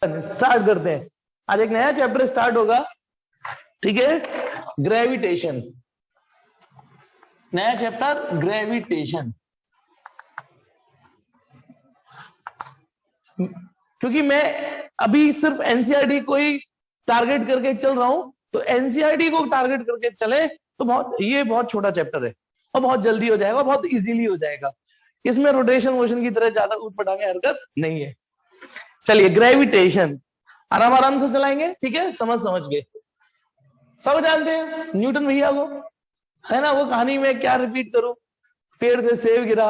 Start करते हैं। आज एक नया चैप्टर स्टार्ट होगा, ठीक है, ग्रेविटेशन। नया चैप्टर ग्रेविटेशन। क्योंकि मैं अभी सिर्फ एनसीईआरटी को ही टारगेट करके चल रहा हूं, तो एनसीईआरटी को टारगेट करके चले तो बहुत छोटा चैप्टर है और बहुत जल्दी हो जाएगा, बहुत इजीली हो जाएगा। इसमें रोटेशन मोशन की तरह ज्यादा ऊटपटांग हरकत नहीं है। चलिए, ग्रेविटेशन आराम आराम से चलाएंगे, ठीक है, समझ के। सब जानते हैं न्यूटन भैया को, है ना, वो कहानी में क्या रिपीट करूं, पेड़ से सेब गिरा,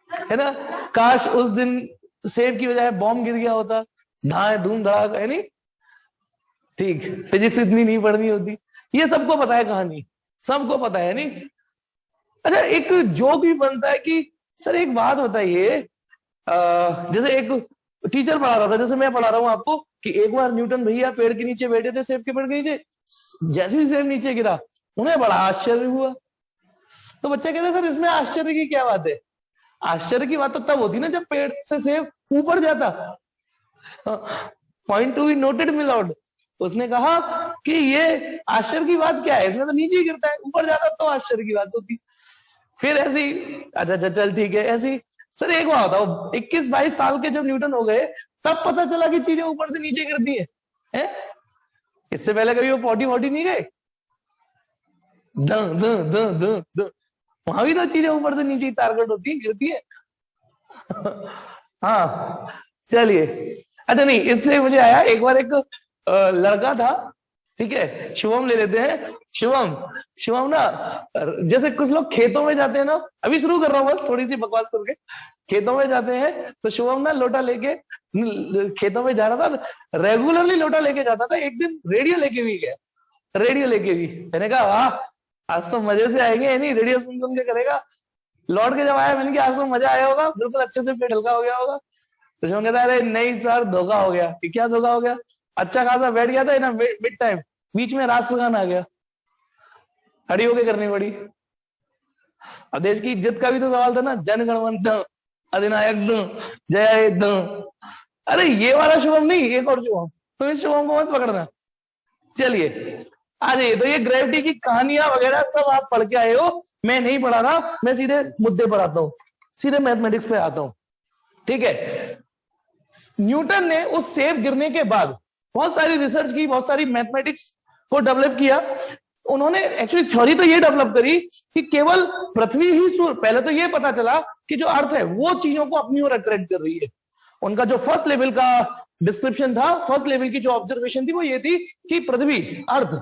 है ना, काश उस दिन सेब की बजाय बॉम्ब गिर गया होता, धूम धड़ाक, है नहीं, ठीक, फिजिक्स इतनी नहीं पढ़नी होती। ये सबको पता है कहानी, सबको पता है नहीं। अच्छा, एक जोक भी बनता है कि सर एक बात बताइए, जैसे एक टीचर पढ़ा रहा था, जैसे मैं पढ़ा रहा हूं आपको, कि एक बार न्यूटन भैया पेड़ के नीचे बैठे थे, सेब के पेड़ के नीचे, जैसे ही सेब नीचे गिरा उन्हें बड़ा आश्चर्य हुआ। तो बच्चा कहता सर इसमें आश्चर्य की क्या बात है? आश्चर्य की बात तो तब होती ना जब पेड़ से सेब ऊपर जाता। Point to be noted mill out. उसने कहा कि ये आश्चर्य की बात क्या है, इसमें तो नीचे ही गिरता है, ऊपर जाता तो आश्चर्य की बात होती। फिर ऐसी, अच्छा चल ठीक है, ऐसी सर एक बात बताओ, 21-22 साल के जब न्यूटन हो गए तब पता चला कि चीजें ऊपर से नीचे गिरती है? इससे पहले कभी वो पॉटी नहीं गए? वहां भी तो चीजें ऊपर से नीचे टारगेट होती है, गिरती है। हाँ चलिए, अच्छा नहीं, इससे मुझे आया, एक बार एक लड़का था, ठीक है, शिवम ले लेते हैं। शिवम ना, जैसे कुछ लोग खेतों में जाते हैं ना, अभी शुरू कर रहा हूं बस थोड़ी सी बकवास करके, खेतों में जाते हैं तो शिवम ना लोटा लेके खेतों में जा रहा था, रेगुलरली लोटा लेके जाता था। एक दिन रेडियो लेके भी गया, रेडियो लेके भी। मैंने कहा वाह, आज तो मजे से आएंगे, नहीं रेडियो सुन के करेगा। लौट के जब आया, मैंने कहा आज तो मजा आया होगा, बिल्कुल अच्छे से पेट हल्का हो गया होगा। तो शिवम कहता है अरे नहीं सर, धोखा हो गया। क्या धोखा हो गया? अच्छा खासा बैठ गया था ना मिड टाइम, बीच में राष्ट्रगान आ गया, खड़ी होके करनी पड़ी। अब देश की इज्जत का भी तो सवाल था ना, जन गण मन अधिनायक जय द। अरे ये वाला शुभम नहीं, एक और शुभम, तो इस शुभम को मत पकड़ना। चलिए आ जाइए। तो ये ग्रेविटी की कहानियां वगैरह सब आप पढ़ के आए हो, मैं नहीं पढ़ा रहा, मैं सीधे मुद्दे पर आता हूं, सीधे मैथमेटिक्स पे आता हूं, ठीक है। न्यूटन ने उस सेब गिरने के बाद बहुत सारी रिसर्च की, बहुत सारी मैथमेटिक्स को डेवलप किया। उन्होंने एक्चुअली थ्योरी तो ये डेवलप करी कि केवल पृथ्वी ही पहले तो ये पता चला कि जो अर्थ है वो चीजों को अपनी ओर अट्रैक्ट कर रही है। उनका जो फर्स्ट लेवल का डिस्क्रिप्शन था, फर्स्ट लेवल की जो ऑब्जर्वेशन थी वो ये थी कि पृथ्वी, अर्थ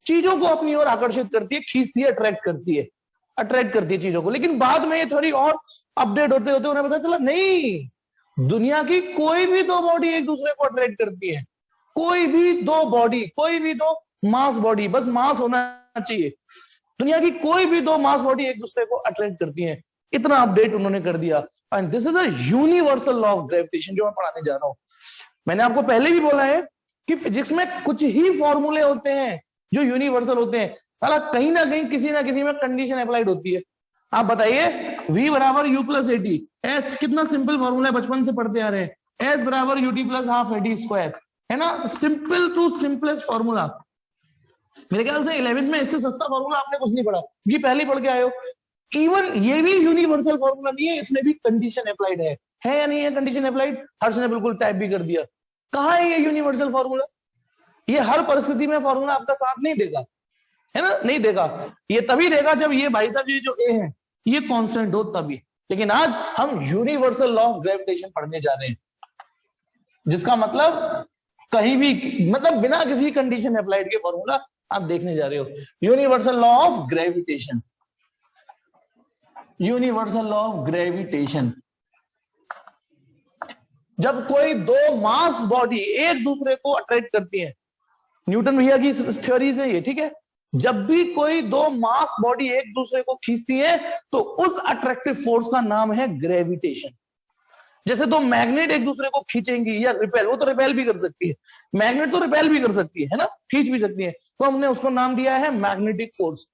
चीजों को अपनी ओर आकर्षित करती है, खींचती है, अट्रैक्ट करती है चीजों को। लेकिन बाद में ये थ्योरी और अपडेट होते होते उन्हें पता चला नहीं, दुनिया की कोई भी दो बॉडी एक दूसरे को अट्रैक्ट करती है। कोई भी दो बॉडी, कोई भी दो मास बॉडी, बस मास होना चाहिए, दुनिया की कोई भी दो मास बॉडी एक दूसरे को अट्रैक्ट करती है। इतना अपडेट उन्होंने कर दिया। And this is a universal law of gravitation जो मैं पढ़ाने जा रहा हूं। मैंने आपको पहले भी बोला है कि फिजिक्स में कुछ ही फॉर्मूले होते हैं जो यूनिवर्सल होते हैं, साला कहीं ना कहीं किसी ना किसी में कंडीशन अप्लाइड होती है। आप बताइए, V बराबर U प्लस AT, एस कितना सिंपल फॉर्मूला है, बचपन से पढ़ते आ रहे हैं, एस बराबर UT plus half AT square, है ना, सिंपल टू सिंपलेस्ट फॉर्मूला। मेरे ख्याल से 11th में इससे सस्ता फॉर्मूला आपने कुछ नहीं पढ़ा, ये पहले ही पढ़ के आए हो। इवन ये भी यूनिवर्सल फॉर्मूला नहीं है, इसमें भी कंडीशन अप्लाइड है या नहीं है कंडीशन अप्लाइड? हर्ष ने बिल्कुल टाइप भी कर दिया। कहाँ है ये यूनिवर्सल फॉर्मूला? ये हर परिस्थिति में फॉर्मूला आपका साथ नहीं देगा, है ना, नहीं देगा। ये तभी देगा जब ये भाई साहब ये जो ए है ये कांस्टेंट हो तभी। लेकिन आज हम यूनिवर्सल लॉ ऑफ ग्रेविटेशन पढ़ने जा रहे हैं, जिसका मतलब कहीं भी, मतलब बिना किसी कंडीशन अप्लाइड के फॉर्मूला आप देखने जा रहे हो। Universal law of gravitation, universal law of gravitation. जब कोई दो मास बॉडी एक दूसरे को अट्रैक्ट करती है, न्यूटन भैया की थ्योरी से ये, ठीक है, जब भी कोई दो मास बॉडी एक दूसरे को खींचती है तो उस अट्रैक्टिव फोर्स का नाम है ग्रेविटेशन। जैसे दो मैग्नेट एक दूसरे को खींचेंगी या रिपेल, वो तो रिपेल भी कर सकती है, मैग्नेट तो रिपेल भी कर सकती है ना, खींच भी सकती है, तो हमने उसको नाम दिया है मैग्नेटिक फोर्स।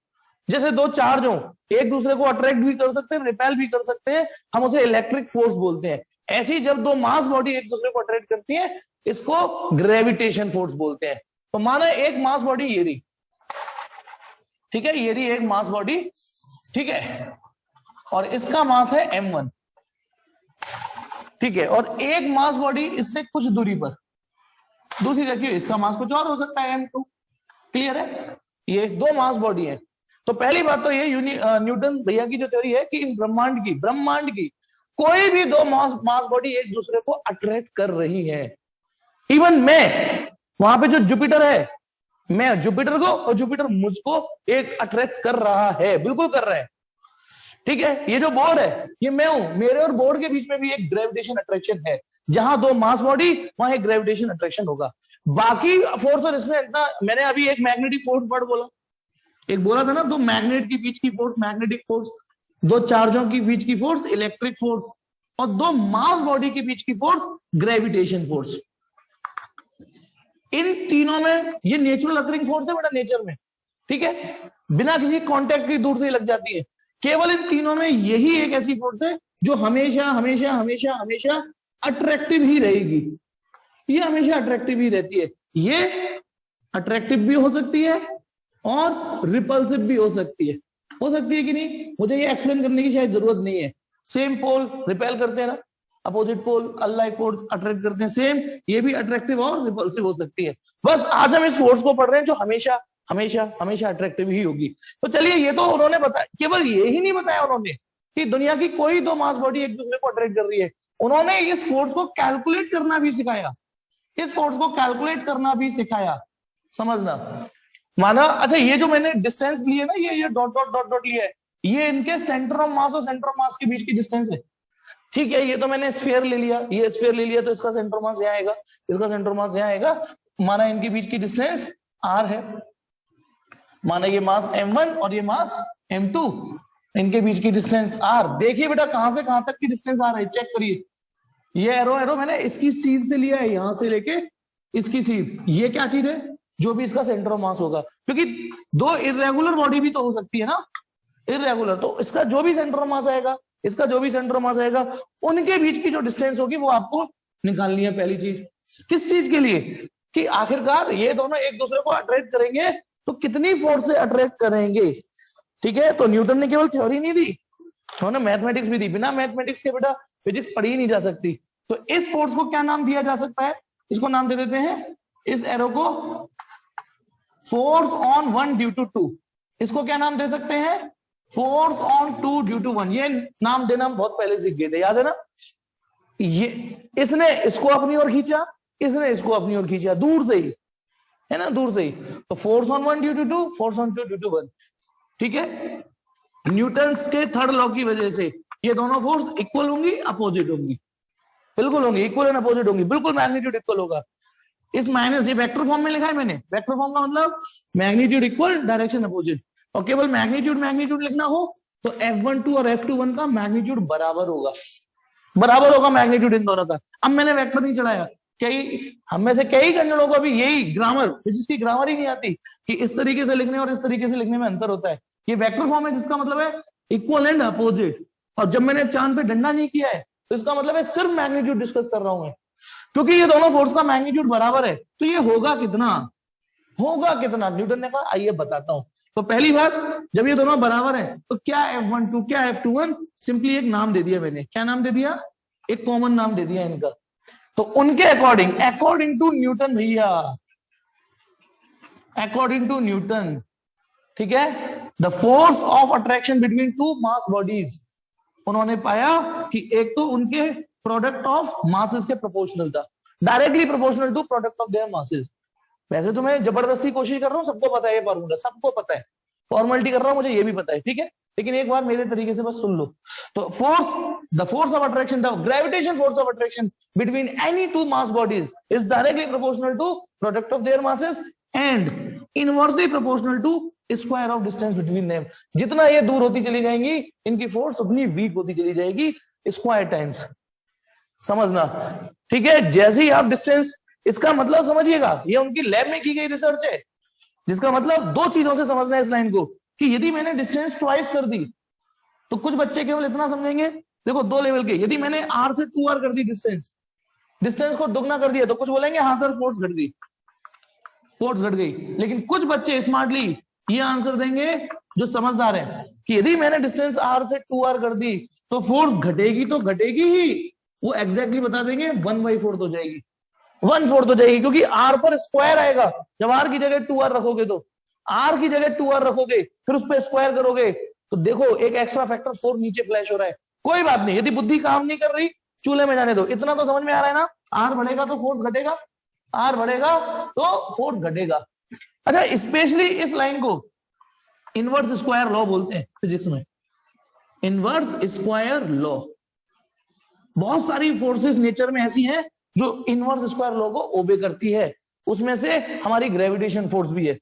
जैसे दो चार्ज हो एक दूसरे को अट्रैक्ट भी कर सकते हैं, रिपेल भी कर सकते हैं, हम उसे इलेक्ट्रिक फोर्स बोलते हैं। ऐसी जब दो मास बॉडी एक दूसरे को अट्रैक्ट करती है इसको ग्रेविटेशन फोर्स बोलते हैं। तो माना एक मास बॉडी ये रही, ठीक है, ये रही एक मास बॉडी, ठीक है, और इसका मास है m1, ठीक है, और एक मास बॉडी इससे कुछ दूरी पर दूसरी रखी है, इसका मास कुछ और हो सकता है m2। क्लियर है? ये दो मास बॉडी है। तो पहली बात तो ये न्यूटन भैया की जो थ्योरी है कि इस ब्रह्मांड की कोई भी दो मास बॉडी एक दूसरे को अट्रैक्ट कर रही है। इवन मैं वहां पे जो जुपिटर है, मैं जुपिटर को और जुपिटर मुझको एक अट्रैक्ट कर रहा है, बिल्कुल कर रहा है, ठीक है। ये जो बोर्ड है ये मैं हूं, मेरे और बोर्ड के बीच में भी एक ग्रेविटेशन अट्रैक्शन है। जहां दो मास बॉडी वहां एक ग्रेविटेशन अट्रैक्शन होगा। बाकी फोर्स और इसमें इतना, मैंने अभी एक मैग्नेटिक फोर्स वर्ड बोला, एक बोला था ना, दो मैग्नेट के बीच की फोर्स मैग्नेटिक फोर्स, दो चार्जों के बीच की फोर्स इलेक्ट्रिक फोर्स, और दो मास बॉडी के बीच की फोर्स ग्रेविटेशन फोर्स। इन तीनों में ये नेचुरल अकरिंग फोर्स है बेटा, नेचर में, ठीक है, बिना किसी कांटेक्ट की दूर से ही लग जाती है। केवल इन तीनों में यही एक ऐसी फोर्स है जो हमेशा हमेशा हमेशा हमेशा अट्रैक्टिव ही रहेगी। ये हमेशा अट्रैक्टिव ही रहती है। ये अट्रैक्टिव भी हो सकती है और रिपल्सिव भी हो सकती है कि नहीं, मुझे ये एक्सप्लेन करने की शायद जरूरत नहीं है। सेम पोल रिपेल करते हैं ना, opposite pole unlike pole attract करते हैं, सेम ये भी अट्रैक्टिव और रिपल्सिव हो सकती है। बस आज हम इस फोर्स को पढ़ रहे हैं जो हमेशा हमेशा हमेशा अट्रैक्टिव ही होगी। तो चलिए, ये तो उन्होंने बताया, केवल ये ही नहीं बताया उन्होंने कि दुनिया की कोई दो मास बॉडी एक दूसरे को अट्रैक्ट कर रही है, उन्होंने इस फोर्स को कैलकुलेट करना भी सिखाया, इस फोर्स को कैलकुलेट करना भी सिखाया, समझना। माना, अच्छा, ये जो मैंने डिस्टेंस लिए ना, ये डॉट डॉट डॉट डॉट लिया है, ये इनके सेंटर ऑफ मास और सेंटर ऑफ मास के बीच की डिस्टेंस है, ठीक है। ये तो मैंने स्फीयर ले लिया, ये स्फीयर ले लिया, तो इसका सेंटर मास यहाँ आएगा, इसका सेंटर मास यहाँ आएगा। माना इनके बीच की डिस्टेंस r है, माना ये मास m1 और ये मास m2, इनके बीच की डिस्टेंस r। देखिए बेटा कहां से कहां तक की डिस्टेंस आ रहा है, चेक करिए। ये एरो मैंने इसकी सीध से लिया है, यहां से लेके इसकी सीध। ये क्या चीज है? जो भी इसका सेंटर ऑफ मास होगा, क्योंकि दो इर्रेगुलर बॉडी भी तो हो सकती है ना, इर्रेगुलर, तो इसका जो भी सेंटर ऑफ मास आएगा, इसका जो भी सेंटर ऑफ मास आएगा, उनके बीच की जो डिस्टेंस होगी वो आपको निकालनी है। पहली चीज, किस चीज के लिए? कि आखिरकार ये दोनों एक दूसरे को अट्रैक्ट करेंगे तो कितनी फोर्स से अट्रैक्ट करेंगे, ठीक है। तो न्यूटन ने केवल थ्योरी नहीं दी, उन्होंने मैथमेटिक्स भी दी। बिना मैथमेटिक्स के बेटा फिजिक्स पढ़ी ही नहीं जा सकती। तो इस फोर्स को क्या नाम दिया जा सकता है? इसको नाम दे देते हैं, इस एरो को फोर्स ऑन 1 ड्यू टू 2। इसको क्या नाम दे सकते हैं? Force on 2 due to 1। ये नाम देना हम बहुत पहले सीख गए थे, याद है ना। ये इसने इसको अपनी ओर खींचा, इसने इसको अपनी ओर खींचा, दूर से ही, है ना, दूर से ही। तो force on 1 due to 2, force on 2 due to 1, ठीक है। न्यूटन्स के थर्ड लॉ की वजह से ये दोनों फोर्स इक्वल होंगी, अपोजिट होंगी, बिल्कुल होंगी, इक्वल एंड अपोजिट होंगी, बिल्कुल मैग्नीट्यूड इक्वल होगा। इस माइनस, ये वेक्टर फॉर्म में लिखा है मैंने, वेक्टर फॉर्म का मतलब मैग्नीट्यूड इक्वल, डायरेक्शन अपोजिट। और केवल मैग्नीट्यूड लिखना हो तो F12 और F21 का मैग्नीट्यूड बराबर होगा मैग्नीट्यूड इन दोनों का। अब मैंने वेक्टर नहीं चढ़ाया, कई हम में से कई गंजड़ों को भी यही ग्रामर, फिजिक्स की ग्रामर ही नहीं आती कि इस तरीके से लिखने और इस तरीके से लिखने में अंतर होता है। ये वेक्टर फॉर्म है जिसका मतलब है इक्वल एंड अपोजिट। और जब मैंने चांद पे डंडा नहीं किया है तो इसका मतलब है सिर्फ मैग्नीट्यूड डिस्कस कर रहा हूं मैं, क्योंकि ये दोनों फोर्स का मैग्नीट्यूड बराबर है। तो ये होगा कितना, न्यूटन ने कहा आइए बताता हूं। तो पहली बात, जब ये दोनों बराबर हैं तो क्या F12 क्या F21, सिंपली एक नाम दे दिया मैंने। क्या नाम दे दिया? एक कॉमन नाम दे दिया इनका। तो उनके अकॉर्डिंग टू न्यूटन भैया, अकॉर्डिंग टू न्यूटन, ठीक है, the force of attraction between two mass bodies, उन्होंने पाया कि एक तो उनके प्रोडक्ट ऑफ मासेस के प्रोपोर्शनल था, directly proportional to product of their masses. वैसे तो मैं जबरदस्ती कोशिश कर रहा हूं, सबको पता है ये फॉर्मूला, सबको पता है, फॉर्मेलिटी कर रहा हूं, मुझे ये भी पता है, ठीक है, लेकिन एक बार मेरे तरीके से बस सुन लो। तो the force of attraction, the gravitation force of attraction between any two mass bodies is directly proportional to product of their masses and inversely proportional to square of distance between them. जितना ये दूर होती चली जाएंगी इनकी force उतनी week होती चली जाएगी, स्क्वायर टाइम्स, समझना, ठीक है। जैसे ही आप डिस्टेंस, इसका मतलब समझिएगा, ये उनकी लैब में की गई रिसर्च है, जिसका मतलब दो चीजों से समझना है इस लाइन को, कि यदि मैंने डिस्टेंस ट्वाइस कर दी तो कुछ बच्चे केवल इतना समझेंगे, देखो दो लेवल के, यदि मैंने r से 2r कर दी डिस्टेंस, डिस्टेंस को दुगना कर दिया तो कुछ बोलेंगे हाँ सर फोर्स घट गई, फोर्स घट गई। लेकिन कुछ बच्चे स्मार्टली ये आंसर देंगे जो समझदार हैं कि यदि मैंने डिस्टेंस r से 2r कर दी तो फोर्स घटेगी तो घटेगी ही। वो एग्जैक्टली बता देंगे 1/4 हो जाएगी, 1/4 हो जाएगी, क्योंकि r पर स्क्वायर आएगा। जब r की जगह 2r रखोगे तो r की जगह 2r रखोगे, फिर उस पर स्क्वायर करोगे तो देखो एक एक्स्ट्रा फैक्टर 4 नीचे फ्लैश हो रहा है। कोई बात नहीं, यदि बुद्धि काम नहीं कर रही चूल्हे में जाने दो। इतना तो समझ में आ रहा है ना, r बढ़ेगा तो फोर्स घटेगा, r बढ़ेगा तो फोर्स घटेगा। अच्छा, स्पेशली इस लाइन को इनवर्स स्क्वायर लॉ बोलते हैं फिजिक्स में, इनवर्स स्क्वायर लॉ। बहुत सारी फोर्सेस नेचर में ऐसी हैं जो इनवर्स स्क्वायर लॉ को ओबे करती है। उसमें से हमारी ग्रेविटेशन फोर्स भी है,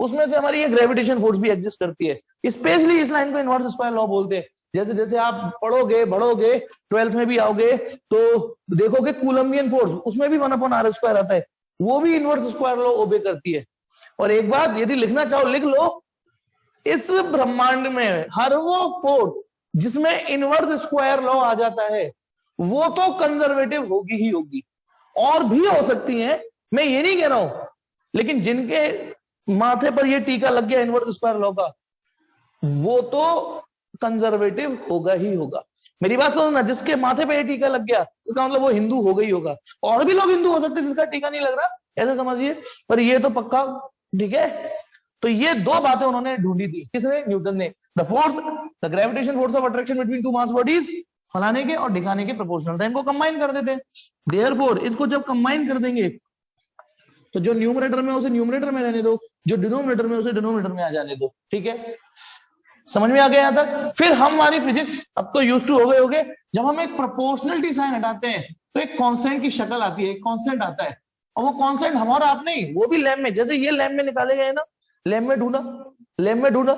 उसमें से हमारी ये ग्रेविटेशन फोर्स भी एग्जिस्ट करती है। स्पेशली इस लाइन को इनवर्स स्क्वायर लॉ बोलते हैं। जैसे जैसे आप पढ़ोगे बढ़ोगे 12th में भी आओगे तो देखोगे कूलम्बियन फोर्स, उसमें भी 1/r² आता है, वो भी इनवर्स स्क्वायर लॉ ओबे करती है। और एक बात यदि लिखना चाहो लिख लो, इस ब्रह्मांड में हर वो फोर्स जिसमें इनवर्स स्क्वायर लॉ आ जाता है वो तो कंजर्वेटिव होगी ही होगी। और भी हो सकती हैं, मैं ये नहीं कह रहा हूं, लेकिन जिनके माथे पर ये टीका लग गया इनवर्स स्क्वायर लॉ का, वो तो कंजर्वेटिव होगा ही होगा। मेरी बात सुनो ना, जिसके माथे पे ये टीका लग गया इसका मतलब वो हिंदू हो गई होगा। और भी लोग हिंदू हो सकते हैं जिसका टीका नहीं लग रहा, ऐसे समझिए, पर ये तो पक्का। ठीक है, तो ये दो बातें उन्होंने ढूंढी थी, किसने? न्यूटन ने। The force, the gravitation force of attraction between two mass bodies फलाने के और ढिकाने के प्रोपोर्शनल था। इनको कंबाइन कर देते हैं। देयरफॉर इसको जब कंबाइन कर देंगे तो जो न्यूमरेटर में उसे न्यूमरेटर में रहने दो, जो डिनोमिनेटर में उसे डिनोमिनेटर में आ जाने दो। ठीक है, समझ में आ गया यहां तक? फिर हमारी फिजिक्स अब तो यूज टू हो गए होगे, जब हम एक प्रोपोर्शनलिटी साइन हटाते हैं तो एक कांस्टेंट की शक्ल आती है, एक कांस्टेंट आता है। और वो कांस्टेंट हमारा आप नहीं, वो भी लैब में, जैसे ये लैब में निकाले गए ना, लैब में ढूंढा, लैब में ढूंढा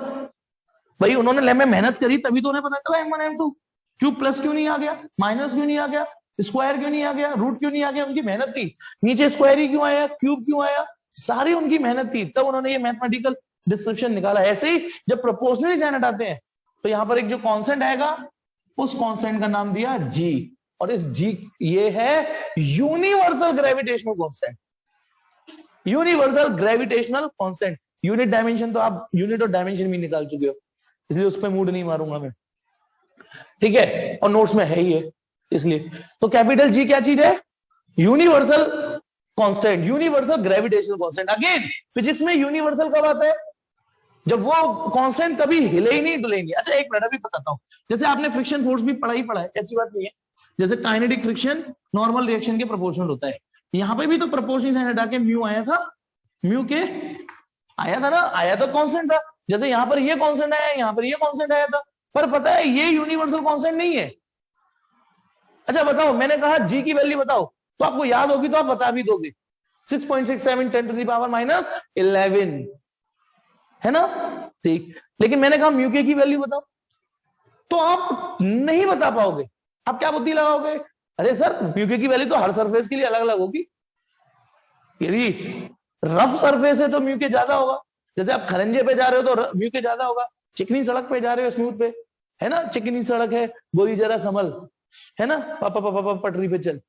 भाई, उन्होंने लैब में मेहनत करी तभी तो उन्हें पता चला m1 m2 क्यों प्लस क्यों नहीं आ गया, माइनस क्यों नहीं आ गया, स्क्वायर क्यों नहीं आ गया, रूट क्यों नहीं आ गया। उनकी मेहनत थी। नीचे स्क्वायर ही क्यों आया, क्यूब क्यों आया, सारी उनकी मेहनत थी, तब उन्होंने ये मैथमेटिकल डिस्क्रिप्शन निकाला। ऐसे ही जब प्रोपोर्शनली साइन हटाते हैं तो यहाँ पर एक जो कांस्टेंट आएगा उस कांस्टेंट का नाम दिया जी, और इस जी ये है universal gravitational constant, universal gravitational constant. Unit dimension तो आप यूनिट और डायमेंशन भी निकाल चुके हो, इसलिए उस पर मूड नहीं मारूंगा मैं। ठीक है, और नोट्स में है ही है इसलिए। तो कैपिटल जी क्या चीज है? Universal constant, universal gravitational constant. Again physics में यूनिवर्सल कब आता है? जब वो कांस्टेंट कभी हिले ही नहीं डुले ही नहीं। अच्छा एक मिनट अभी बताता हूं, जैसे आपने फ्रिक्शन फोर्स भी पढ़ा है, ऐसी बात नहीं है। जैसे काइनेटिक फ्रिक्शन नॉर्मल रिएक्शन के प्रोपोर्शनल होता है, यहाँ पे भी तो प्रोपोर्शनल साइन हटा के म्यू आया था, म्यू के आया था ना, आया तो कांस्टेंट था। जैसे यहाँ पर ये कांस्टेंट आया, यहाँ पर ये कांस्टेंट आया था, पर पता है ये यूनिवर्सल कांस्टेंट नहीं है। अच्छा बताओ, मैंने कहा जी की वैल्यू बताओ, तो आपको याद होगी तो आप बता भी दोगे, 6.67 10⁻11 है ना? ठीक, लेकिन मैंने कहा म्यू के की वैल्यू बताओ, तो आप नहीं बता पाओगे। आप क्या बुद्धि लगाओगे? अरे सर म्यू के की वैल्यू तो हर सरफेस के लिए अलग अलग होगी, यदि रफ सरफेस है तो म्यू के ज्यादा होगा। जैसे आप खरंजे पे जा रहे हो तो म्यू के ज्यादा होगा, चिकनी सड़क पे जा रहे हो स्मूथ पे, है ना, चिकनी सड़क है, गोली जरा संभल, है ना, पापा पापा पापा पटरी पे चल।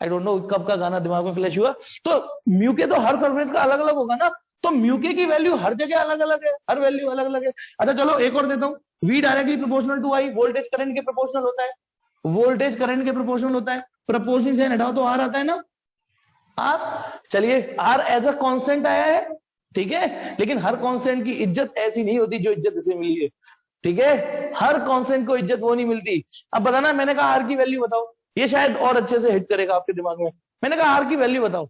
आई डोंट नो कब का गाना दिमाग में फ्लैश हुआ। तो म्यू के तो हर सरफेस का अलग अलग होगा ना, तो म्यू के की वैल्यू हर जगह अलग अलग है, हर वैल्यू अलग अलग है। अच्छा चलो एक और देता हूं, V directly proportional to I, voltage current के प्रोपोर्शनल होता है, वोल्टेज करंट के प्रोपोर्शनल होता है। प्रोपोर्शनल से हटाओ तो R आता है ना, R। चलिए R एज अ कांस्टेंट आया है, ठीक है, लेकिन हर कांस्टेंट की इज्जत ऐसी नहीं होती जो इज्जत इसे मिली है। ठीक है, हर कांस्टेंट को इज्जत वो नहीं मिलती। अब बताना, मैंने कहा R की वैल्यू बताओ, ये शायद और अच्छे से हिट करेगा आपके दिमाग में। मैंने कहा R की वैल्यू बताओ,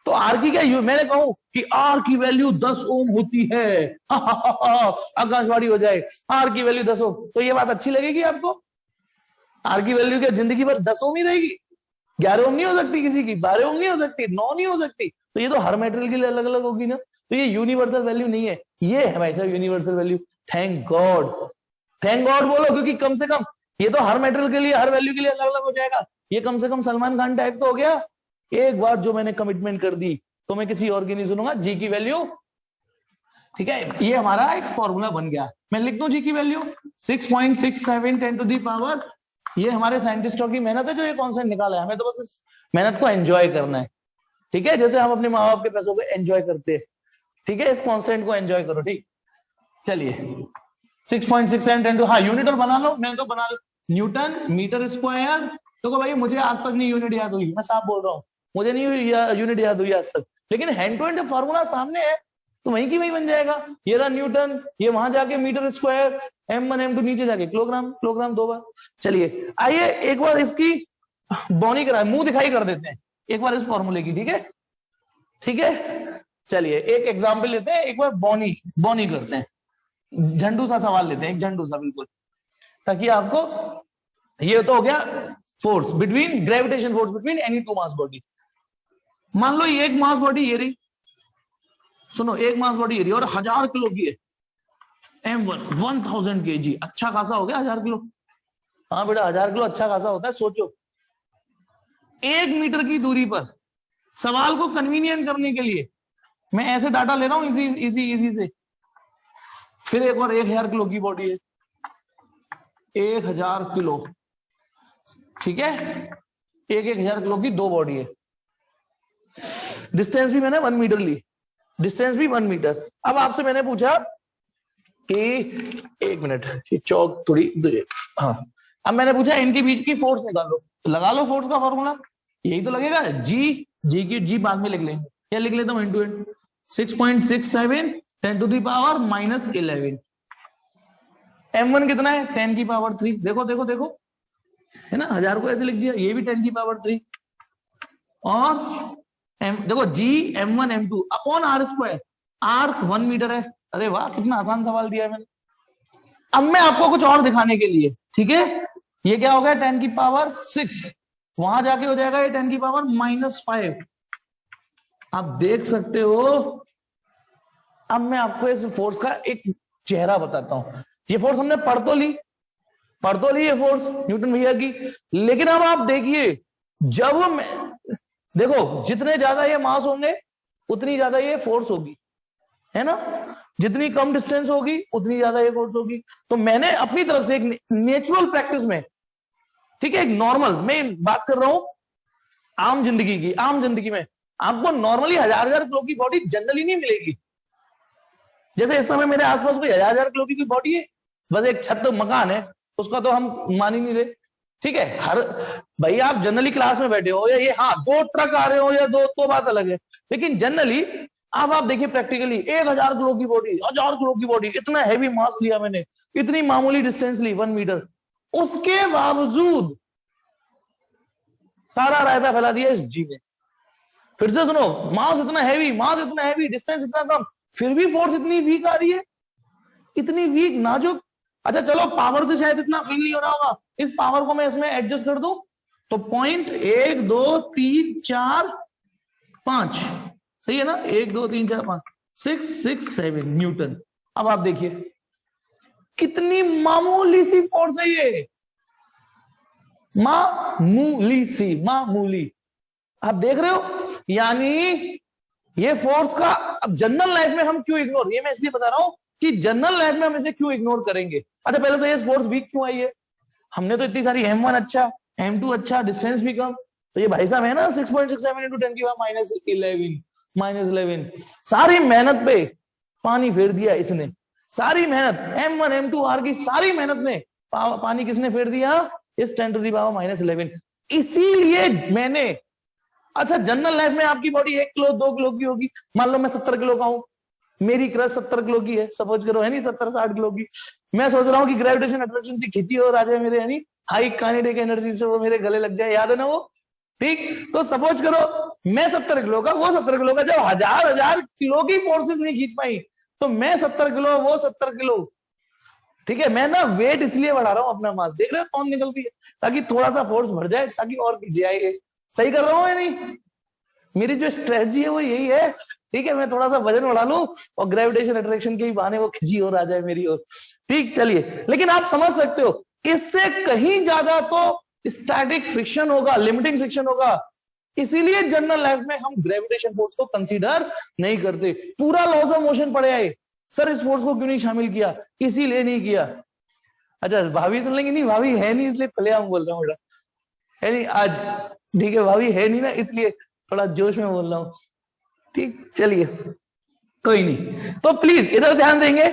तो R की क्या, मैंने कहूं कि R की वैल्यू 10 ओम होती है, आकाशवाणी हो जाए, R की वैल्यू 10 ओम, तो ये बात अच्छी लगेगी आपको? R की वैल्यू क्या जिंदगी भर 10 ओम ही रहेगी? 11 ओम नहीं हो सकती किसी की, 12 ओम नहीं हो सकती, 9 नहीं हो सकती, तो ये तो हर मेटेरियल के लिए अलग अलग होगी ना। तो ये यूनिवर्सल वैल्यू नहीं है, ये है भाई साहब universal value. Thank God, thank God बोलो, क्योंकि कम से कम ये तो हर मेटेरियल के लिए, हर वैल्यू के लिए अलग अलग हो जाएगा। ये कम से कम सलमान खान टाइप तो हो गया। एक बार जो मैंने कमिटमेंट कर दी तो मैं किसी और की नहीं सुनूंगा। जी की वैल्यू, ठीक है, ये हमारा एक फॉर्मूला बन गया। मैं लिख दूं जी की वैल्यू 6.67 10⁻, ये हमारे साइंटिस्टों की मेहनत है जो ये कांस्टेंट निकाला है। हमें तो बस मेहनत को एंजॉय करना है, ठीक है, जैसे हम अपने माँ बाप के पैसों को एंजॉय करते हैं, ठीक है, इस कांस्टेंट को एंजॉय करो, ठीक। चलिए 6.67 10 हाँ यूनिट और बना लो, मैं तो बना लो, न्यूटन मीटर स्क्वायर। देखो भाई मुझे आज तक नहीं यूनिट याद हुई, मैं साफ बोल रहा हूँ, मुझे नहीं यूनिट याद हुई आज तक, लेकिन हैंड टू हैंड फॉर्मूला सामने है तो वहीं की वहीं बन जाएगा। ये रहा न्यूटन, ये वहां जाके मीटर स्क्वायर, m1 m2 नीचे जाके किलोग्राम, किलोग्राम 2 बार। चलिए आइए एक बार इसकी बॉनी करा, मुंह दिखाई कर देते हैं एक बार इस फॉर्मूले की, ठीक है, ठीक है। चलिए एक एग्जांपल लेते हैं, एक बार बॉनी बॉनी करते हैं, झंडू सा सवाल लेते हैं, एक झंडू सा बिल्कुल, ताकि आपको, ये तो हो गया force between, gravitation force between any two mass body. मान लो ये एक मास बॉडी ये रही, सुनो एक मास बॉडी ये रही और 1000 किलो की है, M1 1000 kg, अच्छा खासा हो गया 1000 किलो। हाँ बेटा 1000 किलो अच्छा खासा होता है, सोचो 1 मीटर की दूरी पर, सवाल को कन्वीनियंट करने के लिए मैं ऐसे डाटा ले रहा हूं इजी इजी इजी से। फिर एक और 1000 किलो की बॉडी है, 1000 किलो, ठीक है, 1000 किलो की 2 बॉडी है, डिस्टेंस भी मैंने 1 मीटर ली, डिस्टेंस भी 1 मीटर। अब आपसे मैंने पूछा कि 1 मिनट, चौक थोड़ी, हाँ, अब मैंने पूछा इनके बीच की फोर्स निकालो, तो लगा लो फोर्स का फॉर्मूला, यही तो लगेगा, जी बाद में लिख लेंगे, क्या लिख लेता हूं, इंटू 6.67 10⁻⁻11। m1 कितना है, 10⁻3, देखो देखो देखो, है ना, 1000 को ऐसे लिख दिया, ये भी 10⁻3, और देखो G m1 m2 upon r square, r 1 metre है। अरे वाह कितना आसान सवाल दिया है मैंने। अब मैं आपको कुछ और दिखाने के लिए, ठीक है, ये क्या हो गया 10⁻6, वहां जाके हो जाएगा ये 10⁻⁻5। आप देख सकते हो। अब मैं आपको इस फोर्स का एक चेहरा बताता हूं। ये फोर्स हमने पढ़ तो ली ये फोर्स न्यूटन भैया की, लेकिन अब आप देखिए, जब देखो जितने ज्यादा ये मास होंगे उतनी ज्यादा ये फोर्स होगी, है ना, जितनी कम डिस्टेंस होगी उतनी ज्यादा ये फोर्स होगी। तो मैंने अपनी तरफ से एक नेचुरल प्रैक्टिस में, ठीक है, एक नॉर्मल, मैं बात कर रहा हूं आम जिंदगी की, आम जिंदगी में आपको नॉर्मली 1000 किलो की बॉडी जनरली नहीं मिलेगी। जैसे इस समय मेरे आसपास कोई 1000 किलो की बॉडी है, बस एक छत मकान है, उसका तो हम मान ही नहीं रहे, ठीक है। हर भाई आप जनरली क्लास में बैठे हो या ये, हाँ 2 ट्रक आ रहे हो या 2 तो बात अलग है, लेकिन जनरली अब आप देखिए प्रैक्टिकली 1000 किलो की बॉडी, 1000 किलो की बॉडी, इतना हैवी मास लिया मैंने, इतनी मामूली डिस्टेंस ली 1 मीटर, उसके बावजूद सारा रायता फैला दिया इस जी ने। फिर से सुनो, मास इतना हैवी, डिस्टेंस इतना कम, फिर भी फोर्स इतनी वीक आ रही है, इतनी वीक नाजुक। अच्छा चलो पावर से शायद इतना फील नहीं हो रहा होगा, इस पावर को मैं इसमें एडजस्ट कर दूं तो 1 2 3 4 5, सही है ना, 1 2 3 4 5 6 6 7 न्यूटन। अब आप देखिए कितनी मामूली सी फोर्स है ये, मामूली, आप देख रहे हो। यानी ये फोर्स का, अब जनरल लाइफ में हम क्यों इग्नोर, ये मैं इसलिए बता रहा हूं कि जनरल लाइफ में हम इसे क्यों इग्नोर करेंगे। अच्छा पहले तो ये फोर्स वीक क्यों आई है, हमने तो इतनी सारी m1 अच्छा, m2 अच्छा, डिस्टेंस भी कम, तो ये भाई साहब है ना 6.67 into 10⁻11, सारी मेहनत पे पानी फेर दिया इसने, सारी मेहनत m1 m2 r की सारी मेहनत में पानी किसने फेर दिया, इस 10⁻11। इसीलिए मैंने, अच्छा जनरल लाइफ में आपकी बॉडी 1 किलो 2 किलो की होगी, मान लो मैं 70 किलो का हूं, मेरी क्रश 70 किलो की है, सपोज करो, है नहीं 70-60 किलो की, मैं सोच रहा हूँ कि ग्रेविटेशन अट्रैक्शन से खींची और आ जाए मेरे, यानी हाई काइनेटिक एनर्जी से वो मेरे गले लग जाए, याद है ना वो, ठीक। तो सपोज करो मैं 70 किलो का, वो 70 किलो का, जब हजार किलो की फोर्सेस नहीं खींच पाई तो मैं 70 किलो, वो 70 किलो, ठीक है। मैं ना वेट इसलिए बढ़ा रहा हूं अपना, मास देख रहे हो कौन निकलती है, ताकि थोड़ा सा फोर्स बढ़ जाए, ताकि और खींचे आए। सही कर रहा हूं या नहीं, मेरी जो स्ट्रेटजी है वो यही है, ठीक है। मैं थोड़ा सा वजन बढ़ा लूं और ग्रेविटेशन अट्रैक्शन के ही बहाने वो खिंची और आ जाए मेरी ओर, ठीक। चलिए, लेकिन आप समझ सकते हो इससे कहीं ज्यादा तो स्टैटिक फ्रिक्शन होगा, लिमिटिंग फ्रिक्शन होगा, इसीलिए जनरल लाइफ में हम ग्रेविटेशन फोर्स को कंसीडर नहीं करते। पूरा लॉज ऑफ मोशन पढ़े आए, सर इस फोर्स को क्यों नहीं शामिल किया, इसीलिए नहीं किया। अच्छा भाभी सुन लेंगे, नहीं भाभी है नहीं इसलिए खुलेआम बोल रहा हूँ बेटा, है नहीं। आज ठीक है, भाभी है नहीं ना, इसलिए थोड़ा जोश में बोल रहा हूँ। ठीक, चलिए कोई नहीं। तो प्लीज इधर ध्यान देंगे।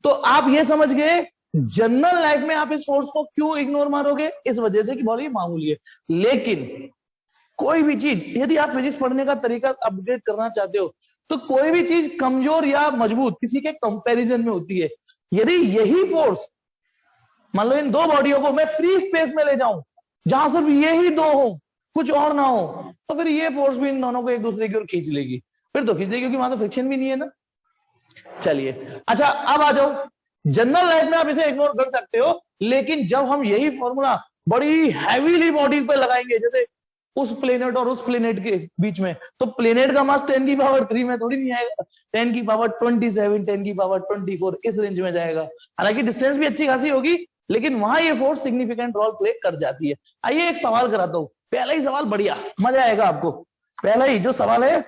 तो आप ये समझ गए जनरल लाइफ में आप इस फोर्स को क्यों इग्नोर मारोगे, इस वजह से कि बहुत ही मामूली है। लेकिन कोई भी चीज, यदि आप फिजिक्स पढ़ने का तरीका अपग्रेड करना चाहते हो, तो कोई भी चीज कमजोर या मजबूत किसी के कंपैरिजन में होती है। यदि यही फोर्स, मान लो इन दो बॉडियों को मैं फ्री स्पेस में ले जाऊं जहां सिर्फ यही दो हो, कुछ और ना हो, तो फिर ये फोर्स भी इन दोनों को एक दूसरे की ओर खींच लेगी। फिर तो खींच लेगी क्योंकि वहां तो फ्रिक्शन भी नहीं है ना। चलिए अच्छा, अब आ जाओ। जनरल लाइफ में आप इसे इग्नोर कर सकते हो, लेकिन जब हम यही फॉर्मूला बड़ी हैवीली बॉडी पे लगाएंगे, जैसे उस प्लेनेट और उस प्लेनेट के बीच में, तो प्लेनेट का मास 10 की पावर 3 में थोड़ी नहीं आएगा, 10 की पावर 27, 10 की पावर 24, इस रेंज में जाएगा। हालांकि डिस्टेंस भी अच्छी खासी होगी, लेकिन वहां ये फोर्स सिग्निफिकेंट रोल प्ले कर जाती है। आइए एक सवाल कराता हूं, पहला ही सवाल बढ़िया, मजा आएगा आपको। पहला ही जो सवाल है,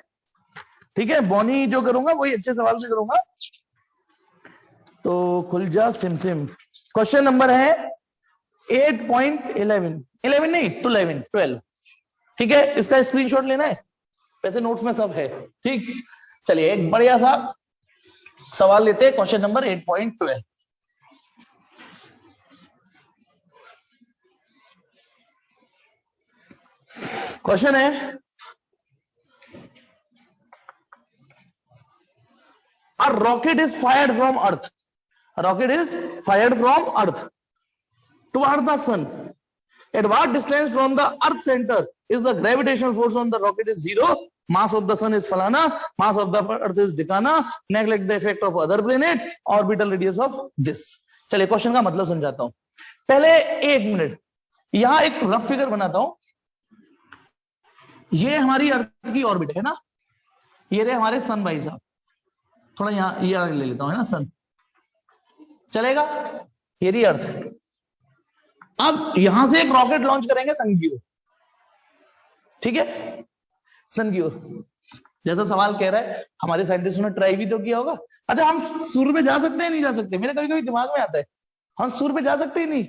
ठीक है, बॉनी जो करूंगा वही अच्छे सवाल से करूंगा, तो खुल जा सिम सिम। क्वेश्चन नंबर है 8.11, 11 नहीं तो 12, ठीक है। इसका स्क्रीनशॉट लेना है, वैसे नोट्स में सब है, ठीक। चलिए एक बढ़िया सा सवाल लेते हैं, क्वेश्चन नंबर 8.12। क्वेश्चन है, a rocket is fired from earth, a rocket is fired from earth toward the sun. At what distance from the earth center is the gravitational force on the rocket is 0, mass of the sun is falana, mass of the earth is dhikana, neglect the effect of other planet, orbital radius of this। चलिए question का मतलब समझाता हूं। पहले एक minute, यहां एक rough figure बनाता हूं। ये हमारी अर्थ की ऑर्बिट है ना, ये रहे हमारे सन भाई साहब, थोड़ा यहां ये ले लेता हूं, है ना, सन चलेगा, ये रही अर्थ। अब यहां से एक रॉकेट लॉन्च करेंगे सन की ओर, ठीक है, सन की ओर। जैसा सवाल कह रहा है, हमारे साइंटिस्टों ने ट्राई भी तो किया होगा। अच्छा, हम सूर्य पे जा सकते हैं नहीं जा सकते? मेरे कभी कभी दिमाग में आता है, हम सूर्य पे जा सकते ही नहीं,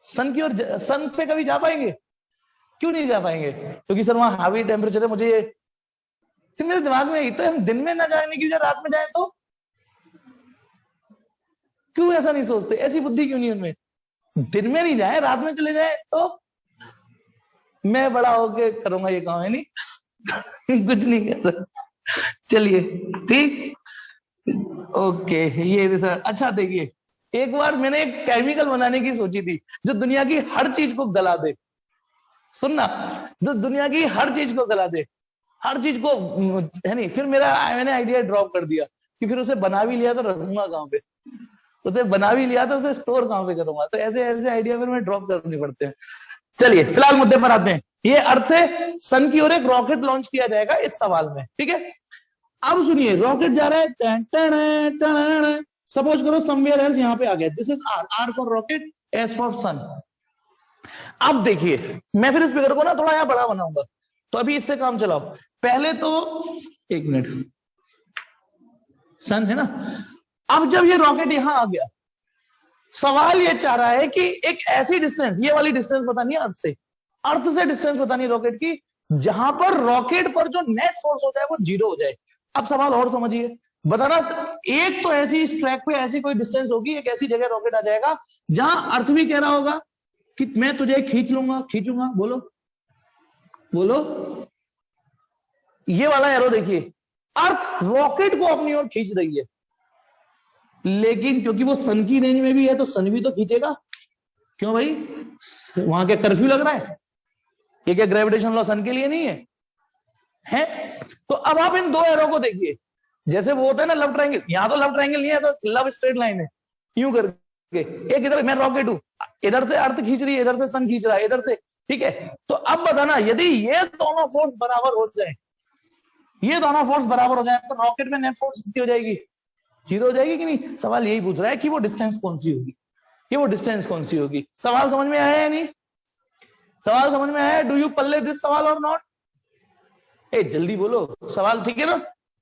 सन की ओर, सन पे कभी जा पाएंगे? क्यों नहीं जा पाएंगे? क्योंकि सर वहां हावी टेम्परेचर है। मुझे फिर मेरे दिमाग में तो हम दिन में ना जाने की वजह रात में जाए तो क्यों ऐसा नहीं सोचते? ऐसी बुद्धि क्यों नहीं उनमें? दिन में नहीं जाए, रात में चले जाए तो मैं बड़ा होके करूंगा ये काम, है नहीं कुछ नहीं कर सकता। चलिए ठीक, ओके, ये सर। अच्छा देखिए, एक बार मैंने एक केमिकल बनाने की सोची थी जो दुनिया की हर चीज को गला दे। सुनना, जो दुनिया की हर चीज को गला दे, हर चीज को, है नहीं। फिर मैंने आइडिया ड्रॉप कर दिया कि फिर उसे बना भी लिया तो रखूंगा कहां पे, उसे बना भी लिया तो उसे स्टोर कहां पे करूंगा। तो ऐसे ऐसे आइडिया फिर मैं ड्रॉप करने पड़ते हैं। चलिए फिलहाल मुद्दे पर आते हैं। ये अर्थ से सन की ओर एक रॉकेट लॉन्च किया जाएगा इस सवाल में, ठीक है। अब सुनिए, रॉकेट जा रहा है, सपोज करो समवेयर एल्स यहां पे आ गया। This is R for rocket, S for sun. अब देखिए, मैं फिर इस फिगर को ना थोड़ा यहां बड़ा बनाऊंगा, तो अभी इससे काम चलाओ। पहले तो एक मिनट, सन है ना। अब जब ये रॉकेट यहां आ गया, सवाल ये चाह रहा है कि एक ऐसी डिस्टेंस, ये वाली डिस्टेंस पता नहीं अर्थ से डिस्टेंस पता नहीं रॉकेट की, जहां पर रॉकेट पर जो नेट फोर्स हो जाए वो 0 हो जाए। अब सवाल और समझिए, बताना, एक तो ऐसी इस ट्रैक पे ऐसी कोई डिस्टेंस होगी, एक ऐसी जगह रॉकेट आ जाएगा जहां अर्थ भी कह रहा होगा कि मैं तुझे खींचूंगा। बोलो बोलो, ये वाला एरो देखिए, अर्थ रॉकेट को अपनी ओर खींच रही है, लेकिन क्योंकि वो सन की रेंज में भी है तो सन भी तो खींचेगा। क्यों भाई, वहां क्या कर्फ्यू लग रहा है? ये क्या ग्रेविटेशन लॉ सन के लिए नहीं है? तो अब आप इन दो एरो को देखिए, जैसे वो होता है ना लव ट्रायंगल, यहां तो लव ट्रायंगल नहीं है, तो लव स्ट्रेट लाइन है, यूं करके। एक इधर मैं रॉकेट हूं, इधर से अर्थ खींच रही है, इधर से सन खींच रहा है, इधर से, ठीक है। तो अब बताना, यदि ये दोनों फोर्स बराबर हो जाए, ये दोनों फोर्स बराबर हो जाए, तो रॉकेट में नेट फोर्स कितनी हो जाएगी? 0 हो जाएगी कि नहीं? सवाल यही पूछ रहा है कि वो डिस्टेंस कौन सी होगी, ये वो डिस्टेंस कौन सी होगी। सवाल समझ में आया या नहीं? सवाल समझ में आया? डू यू पल्ले दिस सवाल और नॉट? ए जल्दी बोलो, सवाल ठीक है ना?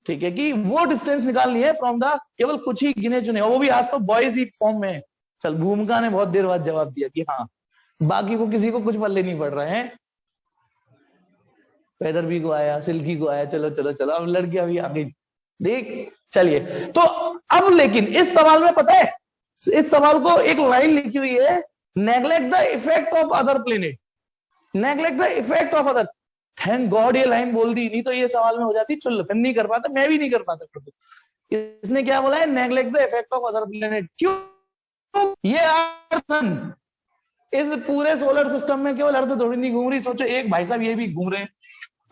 ठीक है, कि वो डिस्टेंस निकालनी है फ्रॉम द केवल कुछ ही गिने चुने, वो भी आज तो बॉयज ही फॉर्म में। चल, भूमिका ने बहुत देर बाद जवाब दिया कि हाँ, बाकी को किसी को कुछ पल्ले नहीं पड़ रहा है। वेदरबी को आया, सिल्की को आया, चलो चलो चलो, अब लड़कियां भी आ गई। देख चलिए, तो अब लेकिन इस सवाल में पता है, इस सवाल को एक लाइन लिखी हुई है, neglect the effect of other planet, neglect the effect of other. Thank God ये लाइन बोल दी, नहीं तो ये सवाल में हो जाती चुल, फिर नहीं कर पाता, मैं भी नहीं कर पाता। इसने क्या बोला है, neglect the effect of other planet. क्यों? ये अर्थ इस पूरे सोलर सिस्टम में केवल अर्थ थोड़ी नहीं घूम रही। सोचो एक भाई साहब ये भी घूम रहे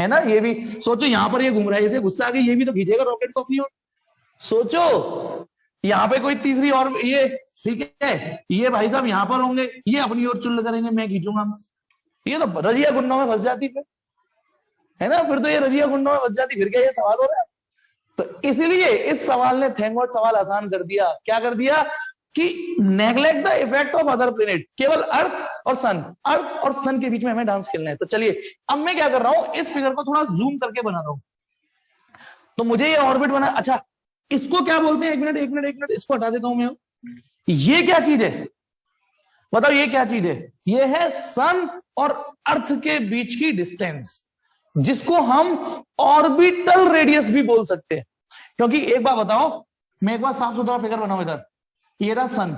हैं ना, ये भी सोचो, यहां पर ये घूम रहा है, इसे गुस्सा आ गई, ये भी तो खींचेगा रॉकेट को अपनी ओर। सोचो यहाँ पे कोई तीसरी और ये, ठीक है, ये भाई साहब यहाँ पर होंगे, ये अपनी ओर चुल्ल करेंगे, मैं खींचूंगा, ये तो रजिया गुंडों में फंस जाती फिर, है ना, फिर तो ये रजिया गुंडों में फंस जाती, फिर क्या ये सवाल हो रहा है। तो इसीलिए इस सवाल ने थैंक गॉड सवाल आसान कर दिया। क्या कर दिया कि neglect the effect of other planet, केवल अर्थ और सन, अर्थ और सन के बीच में हमें डांस खेलना है। तो चलिए अब मैं क्या कर रहा हूं, इस फिगर को थोड़ा जूम करके बना रहा हूं। तो मुझे ये ऑर्बिट बना, अच्छा इसको क्या बोलते हैं, एक मिनट एक मिनट एक मिनट, इसको हटा देता हूं मैं। ये क्या चीज है बताओ, ये क्या चीज है? ये है सन और अर्थ के बीच की डिस्टेंस, जिसको हम ऑर्बिटल रेडियस भी बोल सकते हैं। क्योंकि एक बात बताओ, मैं एक बार साफ सुथरा फिगर बनाऊं, इधर ये रहा सन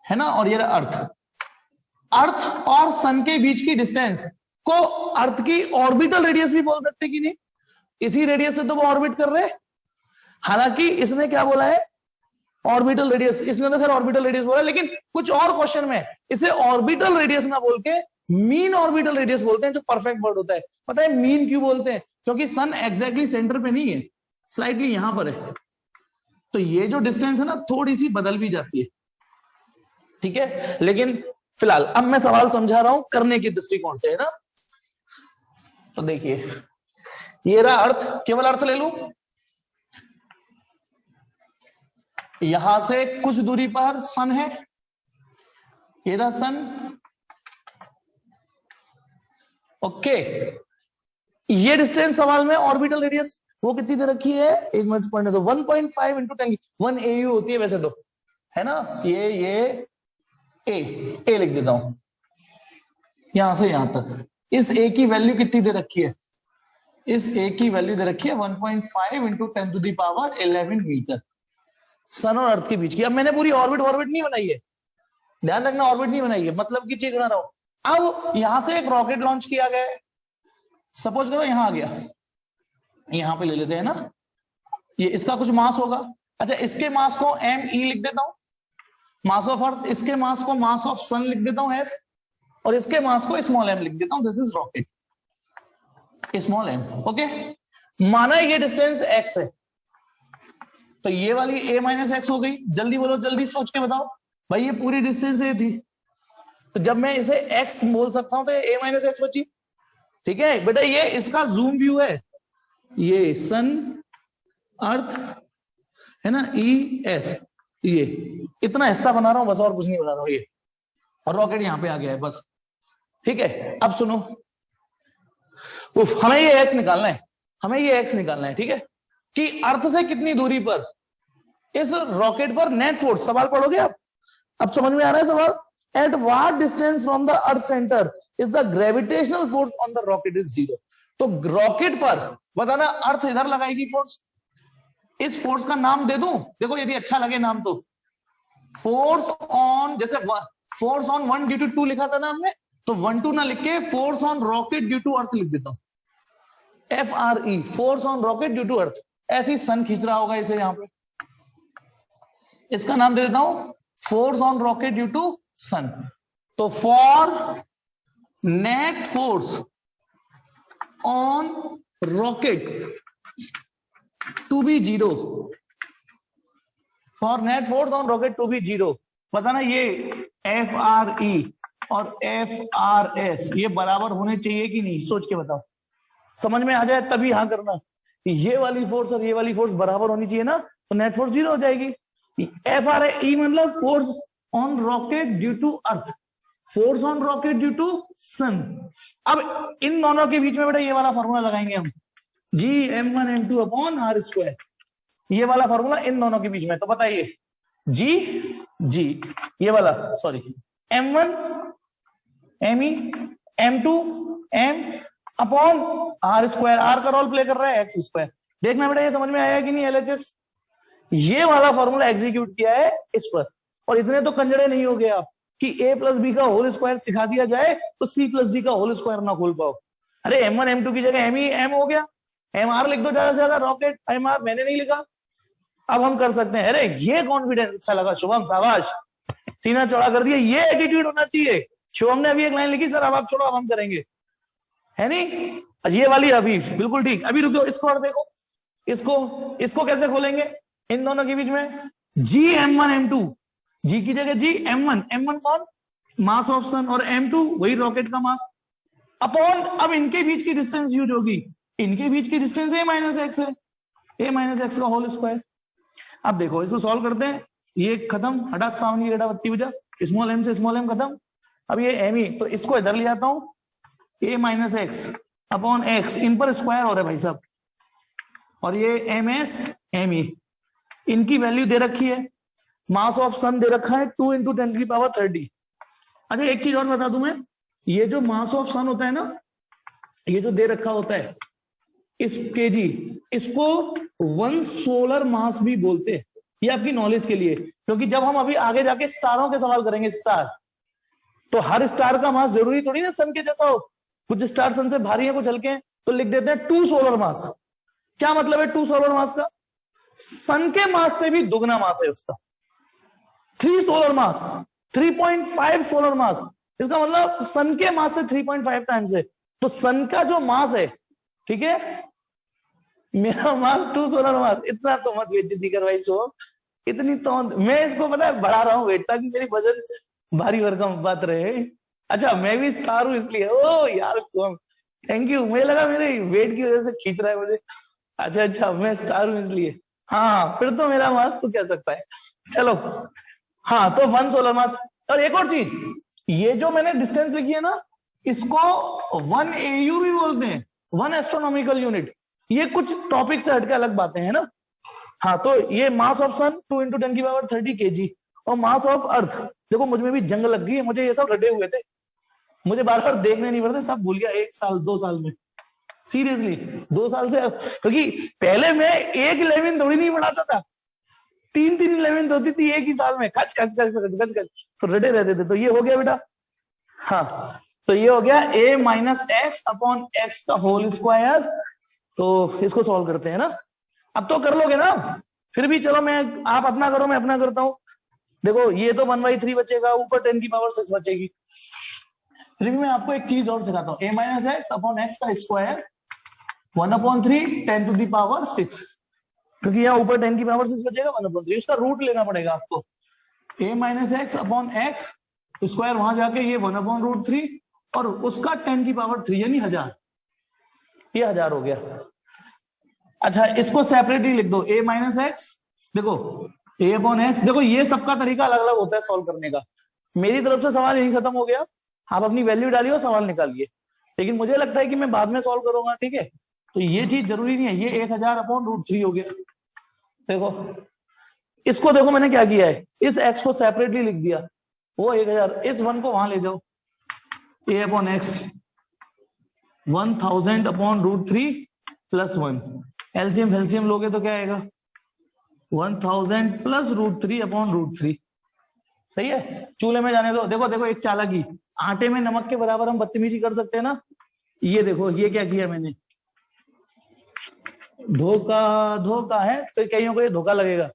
है ना, और ये रहा अर्थ। अर्थ और सन के बीच की डिस्टेंस को अर्थ की ऑर्बिटल रेडियस भी बोल सकते कि नहीं? इसी रेडियस से तो वो ऑर्बिट कर रहे हैं। हालांकि इसने क्या बोला है, ऑर्बिटल रेडियस, इसने तो खैर ऑर्बिटल रेडियस बोला, लेकिन कुछ और क्वेश्चन में इसे ऑर्बिटल रेडियस ना बोल के मीन ऑर्बिटल रेडियस बोलते हैं, जो परफेक्ट वर्ड होता है। पता है मीन क्यों बोलते हैं? क्योंकि सन एग्जैक्टली सेंटर पे नहीं है, स्लाइटली यहां पर है, तो ये जो डिस्टेंस है ना थोड़ी सी बदल भी जाती है, ठीक है। लेकिन फिलहाल अब मैं सवाल समझा रहा हूं करने की दृष्टिकोण से, है ना। तो देखिए ये रहा अर्थ, केवल अर्थ ले लूं, यहां से कुछ दूरी पर सन है, ये रहा सन, ओके। ये डिस्टेंस सवाल में ऑर्बिटल रेडियस वो कितनी दे रखी है, एक मिनट पढ़ने दो, 1.5 इंटू 10 1 AU होती है वैसे तो, है ना। ये ए लिख देता हूं, यहां से यहां तक। इस ए की वैल्यू कितनी दे रखी है, इस ए की वैल्यू दे रखी है 1.5 इंटू 10⁻11 मीटर, सन और अर्थ के बीच की। अब मैंने पूरी ऑर्बिट नहीं बनाई है, ध्यान रखना, ऑर्बिट नहीं बनाई है, मतलब की चीज बना रहा हूं। अब यहां से एक रॉकेट लॉन्च किया गया है, सपोज करो यहां आ गया, यहां पे ले लेते हैं ना, ये इसका कुछ मास होगा। अच्छा इसके मास को ME लिख देता हूं, मास ऑफ अर्थ, इसके मास को मास ऑफ सन लिख देता हूं S, और इसके मास को स्मॉल m लिख देता हूं, this is rocket, small m, okay. माना ये डिस्टेंस x है, तो ये वाली a माइनस एक्स हो गई। जल्दी बोलो, जल्दी सोच के बताओ भाई, ये पूरी डिस्टेंस ये थी, तो जब मैं इसे x बोल सकता हूं तो ये a माइनस एक्स बची, ठीक है बेटा। ये इसका जूम व्यू है, ये सन अर्थ है ना, ES, ये इतना हिस्सा बना रहा हूं बस, और कुछ नहीं बना रहा हूं, ये और रॉकेट यहां पे आ गया है बस, ठीक है। अब सुनो, हमें ये x निकालना है, हमें ये x निकालना है, ठीक है, कि अर्थ से कितनी दूरी पर इस रॉकेट पर नेट फोर्स, सवाल पढ़ोगे आप, अब समझ में आ रहा है सवाल। At what distance from the earth centre is the gravitational force on the rocket is 0। तो रॉकेट पर बताना, अर्थ इधर लगाएगी फोर्स, इस फोर्स का नाम दे दूं, देखो यदि अच्छा लगे नाम तो, फोर्स ऑन, जैसे फोर्स ऑन 1 ड्यू टू 2 लिखा था ना हमने, तो 1 2 ना लिख के force on rocket due to earth लिख देता हूं, FRE, force on rocket due to earth. ऐसे ही सन खींच रहा होगा इसे यहां पे, इसका नाम दे देता हूं force on rocket due to sun. तो for net force on rocket to be 0, for net force on rocket to be 0, बताना ये FRE और FRS ये बराबर होने चाहिए कि नहीं, सोच के बताओ, समझ में आ जाए तभी हाँ करना। ये वाली फोर्स और ये वाली फोर्स बराबर होनी चाहिए ना, तो नेट फोर्स 0 हो जाएगी। FRE मतलब force on rocket due to earth, force on rocket due to sun. अब इन दोनों के बीच में बेटा ये वाला फॉर्मूला लगाएंगे हम, Gm1 m2 अपॉन r², ये वाला फॉर्मूला इन दोनों के बीच में। तो बताइए G ये वाला, sorry, M1 ME M2 M upon are square, r का रोल प्ले कर रहा है एक्स स्क्वायर। देखना बेटा ये समझ में आया कि नहीं एलएचएस? ये वाला फॉर्मूला एग्जीक्यूट किया है इस पर, और इतने तो कंजड़े नहीं हो गए आप कि ए प्लस बी का होल स्क्वायर सिखा दिया जाए तो सी प्लस डी का होल स्क्वायर ना खोल पाओ। अरे M1 M2 की जगह एम हो गया, MR लिख दो ज्यादा से ज्यादा, रॉकेट MR मैंने नहीं लिखा, अब हम कर सकते हैं। अरे ये कॉन्फिडेंस अच्छा लगा शुभम, शाबाश, सीना चौड़ा कर दिया, ये एटीट्यूड होना चाहिए। शुभम ने अभी एक लाइन लिखी, सर अब आप छोड़ो अब हम करेंगे, है नहीं? ये वाली अभी बिल्कुल ठीक। अभी रुको इसको और देखो, इसको कैसे खोलेंगे इन दोनों के बीच में? जी M1 M2, जी की जगह जी M1 कौन? मास ऑफ सन, और M2 वही रॉकेट का मास, अपॉन अब इनके बीच की डिस्टेंस यूज होगी, इनके बीच की डिस्टेंस a माइनस एक्स है, a माइनस एक्स का होल स्क्वायर। अब देखो इसको सॉल्व करते हैं, ये खत्म, हटा सामने की बत्ती बुझा, स्मॉल m से स्मॉल m खत्म, अब ये m ही, तो इसको इधर ले जाता हूं, a minus x upon x, इन पर स्क्वायर हो रहा है भाई साहब, और ये ms m, इनकी वैल्यू दे रखी है, मास ऑफ सन दे रखा है 2 × 10⁻30। अच्छा एक चीज और बता दूं मैं, ये जो मास ऑफ सन होता है ना, ये जो दे रखा होता है इस केजी, इसको 1 सोलर मास भी बोलते हैं, ये आपकी नॉलेज के लिए, क्योंकि जब हम अभी आगे जाके स्टारों के सवाल करेंगे, स्टार, तो हर स्टार का मास जरूरी थोड़ी ना सन के जैसा हो, कुछ स्टार सन से भारी है कुछ हल्के हैं, तो लिख देते हैं 2 सोलर मास। क्या मतलब है 2 सोलर मास का? सन के मास से भी दुगना मास है उसका, 3 सोलर मास, 3.5 सोलर मास, इसका मतलब सन के मास से 3.5 टाइम्स है। तो सन का जो मास है, ठीक है, मेरा मास 2 सोलर मास, इतना तो मत बेइज्जती कर भाई सो, इतनी तो मैं इसको पता है बढ़ा रहा हूँ वेट, ताकि मेरी वजन भारी भरकम बात रहे। अच्छा मैं भी स्टार हूं इसलिए, ओ यार थैंक यू, मुझे लगा मेरे वेट की वजह से खींच रहा है मुझे। अच्छा मैं स्टार हूं इसलिए, हाँ फिर तो मेरा मास तो क्या सकता है। चलो हाँ, तो 1 सोलर मास। और एक और चीज, ये जो मैंने डिस्टेंस लिखी है ना, इसको 1 AU भी बोलते हैं, 1 एस्ट्रोनॉमिकल यूनिट। ये कुछ टॉपिक से हटके अलग बातें हैं ना। हाँ, तो ये मास ऑफ सन 2 × 10⁻30 kg, और मास ऑफ अर्थ, देखो मुझ में भी जंग लग गई है, मुझे ये सब रटे हुए थे, मुझे बार बार देखने नहीं पड़ते, सब भूल गया 1 साल 2 साल में, सीरियसली 2 साल से, क्योंकि पहले मैं 1 थोड़ी नहीं बढ़ाता था, 3 11 होती थी एक ही साल में, खच खच खच खच खच खच, तो रटे रहते थे। तो ये हो गया बेटा, हाँ तो ये हो गया a minus x upon x का होल स्क्वायर। तो इसको सॉल्व करते हैं ना, अब तो कर लोगे ना, फिर भी चलो मैं, आप अपना करो मैं अपना करता हूं। देखो ये तो 1/3 बचेगा, ऊपर 10⁻6 बचेगी। फिर भी मैं आपको एक चीज और सिखाता हूँ, a minus x upon x का स्क्वायर 1/3 10⁻6, क्योंकि यहाँ ऊपर 10⁻6 बचेगा, 1/3 उसका रूट लेना पड़ेगा आपको। a minus x upon x square, वहां जाके ये 1/√3 और उसका 10⁻3 यानी 1000, ये 1000 हो गया। अच्छा इसको सेपरेटली लिख दो, a माइनस एक्स, देखो a अपॉन एक्स, देखो ये सबका तरीका अलग अलग होता है सॉल्व करने का। मेरी तरफ से सवाल यही खत्म हो गया, आप अपनी वैल्यू डालिए और सवाल निकालिए, लेकिन मुझे लगता है कि मैं बाद में सॉल्व करूंगा, ठीक है। तो ये चीज जरूरी नहीं है, ये 1000/√3 हो गया। देखो इसको, देखो मैंने क्या किया है, इस x को सेपरेटली लिख दिया, वो 1000, इस 1 को वहां ले जाओ, a upon x 1000/√3 plus 1, LCM लोगे तो क्या आएगा 1000 प्लस √3/√3, सही है। चूल्हे में जाने दो। देखो एक चालाकी, आटे में नमक के बराबर हम बदतमीजी कर सकते हैं ना। ये देखो ये क्या किया मैंने, धोखा है, तो कईयों को ये धोखा लगेगा,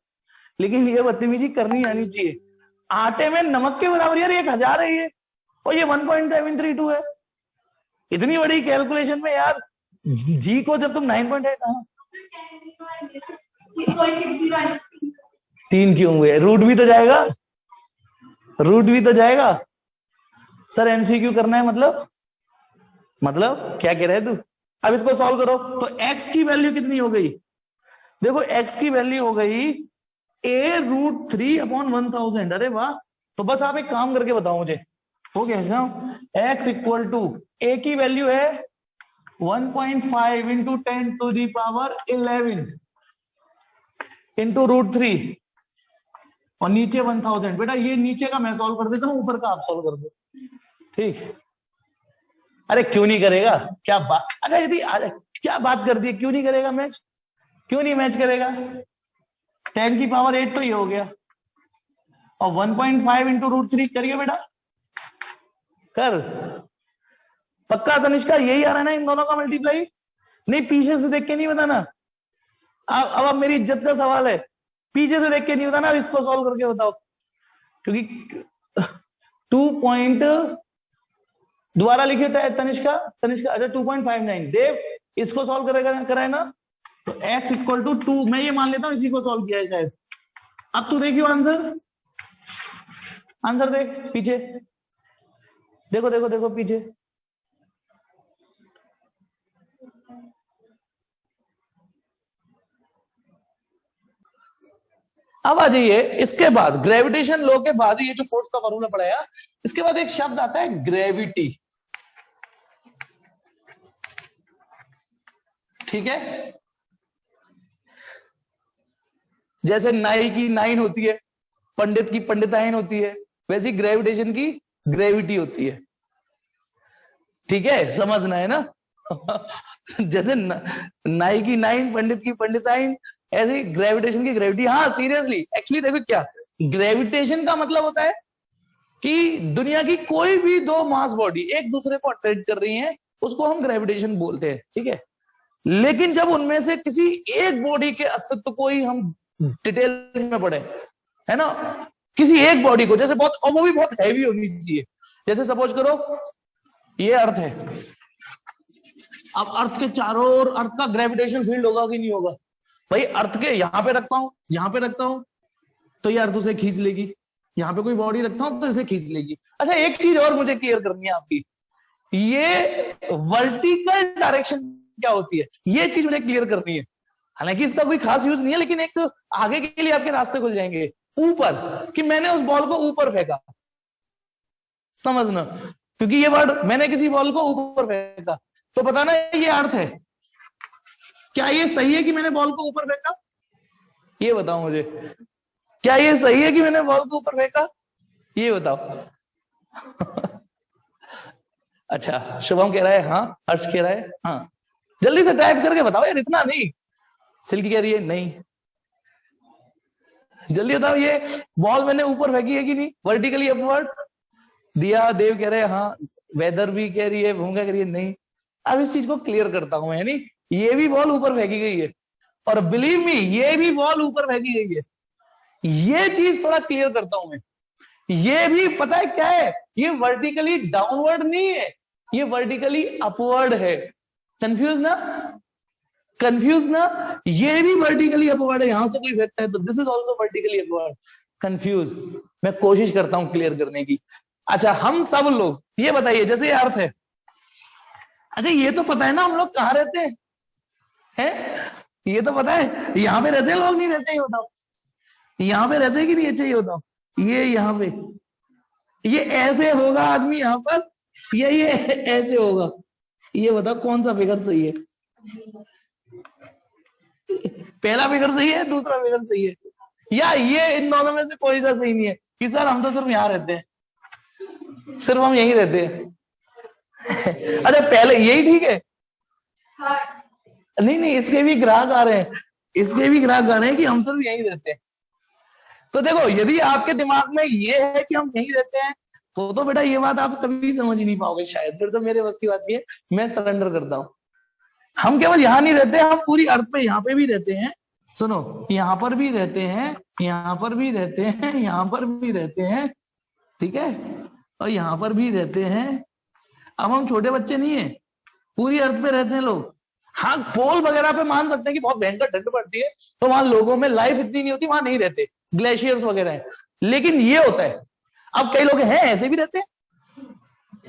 लेकिन ये बदतमीजी करनी आनी चाहिए। आटे में नमक के बराबर यार 1000 है ये, और ये 1.732 है। इतनी बड़ी कैलकुलेशन में यार जी को जब तुम 9.8, 3 क्यों हुए, रूट भी तो जाएगा, सर एमसीक्यू करना है मतलब क्या कह रहे तू। अब इसको सॉल्व करो, तो x की वैल्यू कितनी हो गई, देखो x की वैल्यू हो गई a√3/1000। अरे वाह, तो बस आप एक काम करके बताओ मुझे, हो गया x इक्वल टू a की वैल्यू है 1.5 × 10⁻11 इंटू √3 और नीचे 1000। बेटा ये नीचे का मैं सॉल्व कर देता हूं, ऊपर का आप सॉल्व कर दो, ठीक। अरे क्यों नहीं करेगा, क्या बात, अच्छा यदि क्या बात कर दी है, क्यों नहीं करेगा मैच, क्यों नहीं मैच करेगा? 10⁸ तो ये हो गया, और 1.5 इंटू √3 करिए बेटा, कर। पक्का तनिष्का यही आ रहा है ना इन दोनों का मल्टीप्लाई? नहीं पीछे से देख के नहीं बताना। अब मेरी इज्जत का सवाल है, पीछे से देख के नहीं बताना, अब इसको सॉल्व करके बताओ, क्योंकि 2 दोबारा लिखिए तनिष्का, तनिष्का अच्छा 2.59, देव इसको सॉल्व करेगा कराए ना, तो x इक्वल टू 2, मैं ये मान लेता हूं इसी को सॉल्व किया है शायद। अब तू देखियो आंसर, आंसर देख पीछे, देखो देखो देखो पीछे, अब आ जाइए इसके बाद, ग्रेविटेशन लॉ के बाद ये जो फोर्स का फॉर्मूला पढ़ाया, इसके बाद एक शब्द आता है ग्रेविटी, ठीक है? जैसे नाई की नाइन होती है, पंडित की पंडिताइन होती है, वैसी ग्रेविटेशन की ग्रेविटी होती है, ठीक है? समझना है ना? जैसे नाई की नाइन, पंडित की पंडिताइन, ऐसे ग्रेविटेशन की ग्रेविटी। हाँ सीरियसली, एक्चुअली देखो क्या ग्रेविटेशन का मतलब होता है कि दुनिया की कोई भी दो मास बॉडी एक दूसरे को अट्रैक्ट कर रही हैं, उसको हम ग्रेविटेशन बोलते हैं, ठीक है? लेकिन जब उनमें से किसी एक बॉडी के अस्तित्व को ही हम डिटेल में पढ़े, है ना, किसी एक बॉडी को, जैसे बहुत, और वो भी बहुत हैवी होनी चाहिए, जैसे सपोज करो ये अर्थ है, अब अर्थ के चारों ओर अर्थ का ग्रेविटेशन फील्ड होगा कि नहीं होगा? भाई अर्थ के यहां पे रखता हूं, यहां पे रखता हूं, तो ये अर्थ उसे खींच लेगी, यहां पे कोई बॉडी रखता हूं तो इसे खींच लेगी। अच्छा एक चीज और मुझे क्लियर करनी है आपकी, ये वर्टिकल डायरेक्शन क्या होती है, ये चीज मुझे क्लियर करनी है। हालांकि इसका कोई खास यूज नहीं है, लेकिन एक आगे के लिए आपके रास्ते खुल जाएंगे। ऊपर, कि मैंने उस बॉल को ऊपर फेंका, समझना, क्योंकि ये वर्ड मैंने किसी बॉल को ऊपर फेंका, तो पता ना ये अर्थ है। क्या ये सही है कि मैंने बॉल को ऊपर फेंका? ये बताओ मुझे, क्या ये सही है कि मैंने बॉल को ऊपर फेंका? ये बताओ। अच्छा शुभम कह रहा है हाँ, हर्ष कह रहा है हाँ, जल्दी से टाइप करके बताओ यार, इतना नहीं। सिल्की कह रही है नहीं, जल्दी बताओ, ये बॉल मैंने ऊपर फेंकी है कि नहीं, वर्टिकली अपवर्ड? दिया, देव कह रहे हैं हाँ, वेदर भी कह रही है, भूमिका कह रही है नहीं। अब इस चीज को क्लियर करता हूं मैं, यानी ये भी बॉल ऊपर फेंकी गई है, और बिलीव मी ये भी बॉल ऊपर फेंकी गई है, ये चीज थोड़ा क्लियर करता हूं मैं। ये भी पता है क्या है, ये वर्टिकली डाउनवर्ड नहीं है, ये वर्टिकली अपवर्ड है। कंफ्यूज ना, कंफ्यूज ना, ये भी वर्टिकली अपवर्ड है, यहां से कोई फेंकता है तो this is also vertically upward. Confuse, मैं कोशिश करता हूं क्लियर करने की। अच्छा हम सब लोग ये बताइए, जैसे ये अर्थ है, अच्छा ये तो पता है ना हम लोग कहाँ रहते हैं? ये तो पता है, यहाँ पे रहते हैं लोग, नहीं रहते? ये बताओ यहाँ पे रहते हैं कि नहीं? अच्छा ये बताओ, ये यहाँ पे, ये ऐसे होगा आदमी यहाँ पर, ये ऐसे होगा, ये बताओ कौन सा फिगर सही है? पहला फिगर सही है, दूसरा फिगर सही है, या ये इन दोनों में से कोई सा सही नहीं है कि सर हम तो सिर्फ यहाँ रहते हैं, सिर्फ हम यहीं रहते हैं? अच्छा पहले यही ठीक है? हाँ। नहीं नहीं, इसके भी ग्राहक आ रहे हैं, इसके भी ग्राहक आ रहे हैं कि हम सिर्फ यहीं रहते हैं। तो देखो यदि आपके दिमाग में ये है कि हम यहीं रहते हैं, तो बेटा ये बात आप कभी समझ ही नहीं पाओगे शायद, फिर तो मेरे बस की बात नहीं है, मैं सरेंडर करता हूं। हम केवल यहाँ नहीं रहते, हम पूरी अर्थ पे यहाँ पे भी रहते हैं। सुनो, यहाँ पर भी रहते हैं, यहाँ पर भी रहते हैं, यहाँ पर भी रहते हैं, ठीक है, और यहाँ पर भी रहते हैं। अब हम छोटे बच्चे नहीं है, पूरी अर्थ पे रहते हैं लोग। हाँ पोल वगैरह पे मान सकते हैं कि बहुत भयंकर ठंड पड़ती है, तो वहां लोगों में लाइफ इतनी नहीं होती, वहां नहीं रहते, ग्लेशियर्स वगैरह है, लेकिन ये होता है। अब कई लोग हैं ऐसे भी रहते हैं,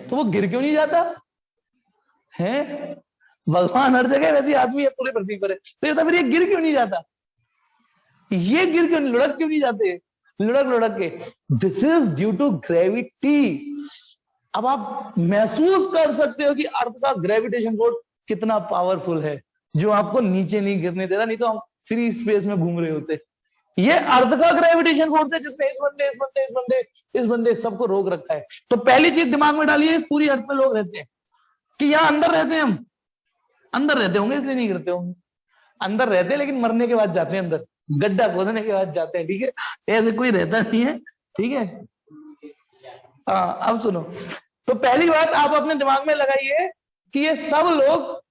तो वो गिर क्यों नहीं जाता है? भगवान हर जगह वैसे आदमी है पूरे पृथ्वी पर है, तो ये तो फिर ये गिर क्यों नहीं जाता? ये गिर क्यों, लुढ़क क्यों नहीं जाते? लुढ़क लुढ़क के, this is due to gravity. अब आप महसूस कर सकते हो कि अर्थ का ग्रेविटेशन फोर्स कितना पावरफुल है, जो आपको नीचे नहीं गिरने दे रहा, नहीं तो हम फ्री स्पेस में घूम रहे होते। ये अर्थ का ग्रेविटेशन फोर्स है जिसने इस बंदे सबको रोक रखा है। तो पहली चीज दिमाग में डालिए, पूरी अर्थ में लोग रहते हैं, कि यहाँ अंदर रहते हैं, हम अंदर रहते होंगे इसलिए नहीं गिरते होंगे, अंदर रहते हैं लेकिन मरने के बाद जाते हैं अंदर, गड्ढा खोदने के बाद जाते हैं, ठीक है, ऐसे कोई रहता नहीं है, ठीक है। हाँ अब सुनो, तो पहली बात आप अपने दिमाग में लगाइए कि ये सब लोग,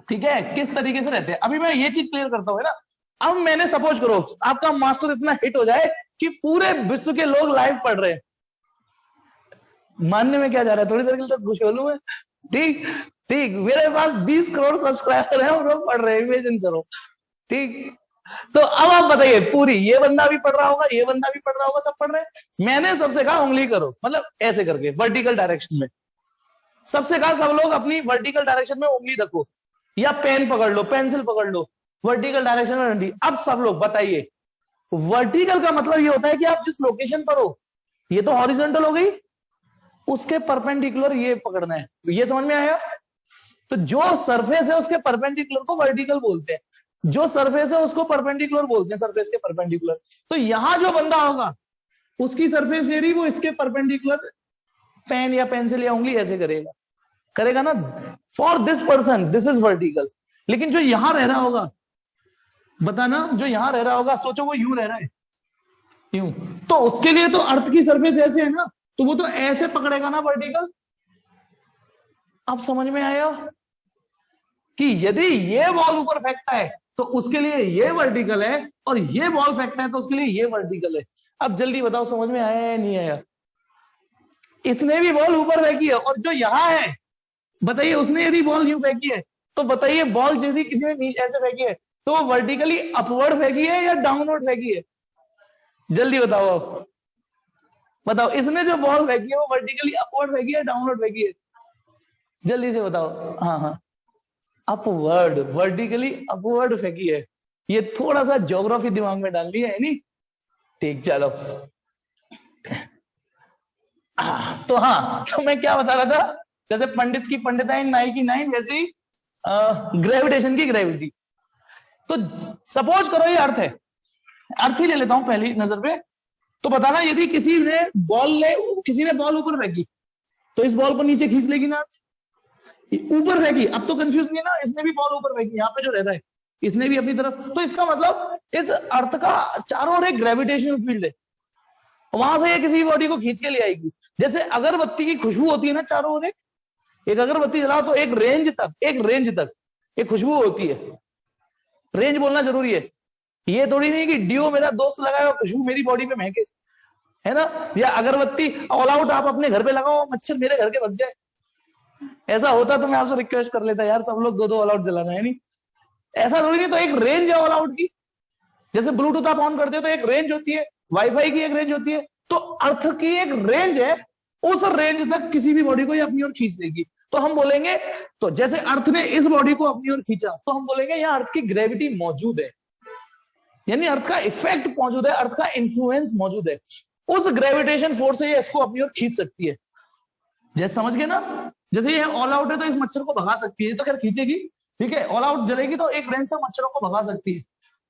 ठीक है, किस तरीके से रहते हैं। अभी मैं ये चीज क्लियर करता हूँ ना। अब मैंने सपोज करो आपका मास्टर इतना हिट हो जाए कि पूरे विश्व के लोग लाइव पढ़ रहे हैं, मानने में क्या जा रहा है, थोड़ी देर के लिए तो खुश बोलूं मैं, ठीक ठीक, मेरे पास 20 करोड़ सब्सक्राइबर है और लोग पढ़ रहे हैं, इमेजिन करो, ठीक। तो अब आप बताइए, पूरी ये बंदा भी पढ़ रहा होगा, ये बंदा भी पढ़ रहा होगा, सब पढ़ रहे हैं। मैंने सबसे कहा उंगली करो, मतलब ऐसे करके वर्टिकल डायरेक्शन में, सबसे कहा सब लोग अपनी वर्टिकल डायरेक्शन में उंगली रखो, या पेन पकड़ लो, पेंसिल पकड़ लो, वर्टिकल डायरेक्शन में डंडी। अब सब लोग बताइए, वर्टिकल का मतलब ये होता है कि आप जिस लोकेशन पर हो, ये तो हॉरिजॉन्टल हो गई, उसके परपेंडिकुलर ये पकड़ना है, ये समझ में आया। तो जो सरफेस है उसके परपेंडिकुलर को वर्टिकल बोलते हैं, जो सरफेस है उसको परपेंडिकुलर बोलते हैं, सरफेस के परपेंडिकुलर। तो यहां जो बंदा होगा उसकी सरफेस एरिया वो इसके परपेंडिकुलर पेन या पेंसिल या उंगली ऐसे करेगा, करेगा ना, for this person this is vertical. लेकिन जो यहां रह रहा होगा, बताना, जो यहां रह रहा होगा, सोचो वो यूं रह रहा है, यूं, तो उसके लिए तो अर्थ की सरफेस ऐसे है ना, तो वो तो ऐसे पकड़ेगा ना वर्टिकल। अब समझ में आया कि यदि ये बॉल ऊपर फेंकता है तो उसके लिए ये वर्टिकल है, और ये बॉल फेंकता है तो उसके लिए ये वर्टिकल है। अब जल्दी बताओ समझ में आया या नहीं आया। इसने भी बॉल ऊपर फेंकी है, और जो यहां है, बताइए उसने यदि बॉल यूं फेंकी है, तो बताइए बॉल यदि किसी ने ऐसे फेंकी है तो वो वर्टिकली अपवर्ड फेंकी है या डाउनवर्ड फेंकी है, जल्दी बताओ, बताओ, इसने जो बॉल फेंकी है वो वर्टिकली अपवर्ड फेंकी है, डाउनवर्ड फेंकी है, जल्दी से बताओ। हाँ हाँ, अपवर्ड, वर्टिकली अपवर्ड फेंकी है। ये थोड़ा सा ज्योग्राफी दिमाग में डालनी है नहीं, ठीक, चलो। तो हाँ, तो मैं क्या बता रहा था, जैसे पंडित की पंडिताइन, नाई की नाई, वैसे ही ग्रेविटेशन की ग्रेविटी। तो सपोज करो ये अर्थ है, अर्थ ही ले लेता हूं पहली नजर पे, तो बताना यदि किसी ने बॉल ऊपर फेंकी तो इस बॉल को नीचे खींच लेगी ना, ऊपर फेंकी, अब तो कंफ्यूज नहीं है ना, इसने भी बॉल ऊपर फेंकी, यहाँ पे जो रह रहा है इसने भी अपनी तरफ, तो इसका मतलब इस अर्थ का चारों ओर एक ग्रेविटेशनल फील्ड है, वहां से ये किसी बॉडी को खींच के ले आएगी। जैसे अगरबत्ती की खुशबू होती है ना चारों ओर, एक अगरबत्ती जलाओ तो एक रेंज तक एक खुशबू होती है, रेंज बोलना जरूरी है, ये थोड़ी नहीं कि डियो मेरा दोस्त लगाएगा खुशबू मेरी बॉडी पे महके, है ना, या अगरबत्ती ऑल आउट आप अपने घर पे लगाओ, मच्छर मेरे घर के भग जाए, ऐसा होता तो मैं आपसे रिक्वेस्ट कर लेता यार, सब लोग दो ऑल आउट जलाना है, नहीं ऐसा थोड़ी नहीं। तो एक रेंज है ऑल आउट की, जैसे ब्लूटूथ आप ऑन करते हो तो एक रेंज होती है, वाईफाई की एक रेंज होती है, तो अर्थ की एक रेंज है, उस रेंज तक किसी भी बॉडी को ये अपनी ओर खींच लेगी। तो हम बोलेंगे, तो जैसे अर्थ ने इस बॉडी को अपनी ओर खींचा, तो हम बोलेंगे यहाँ अर्थ की ग्रेविटी मौजूद है, यानी अर्थ का इफेक्ट मौजूद है, अर्थ का इन्फ्लुएंस मौजूद है, उस ग्रेविटेशन फोर्स से ये इसको अपनी ओर खींच सकती है। जैसे समझ गए ना, जैसे ये ऑल आउट है तो इस मच्छर को भगा सकती है, तो खैर खींचेगी, ठीक है, ऑल आउट जलेगी तो एक रेंज से मच्छरों को भगा सकती है।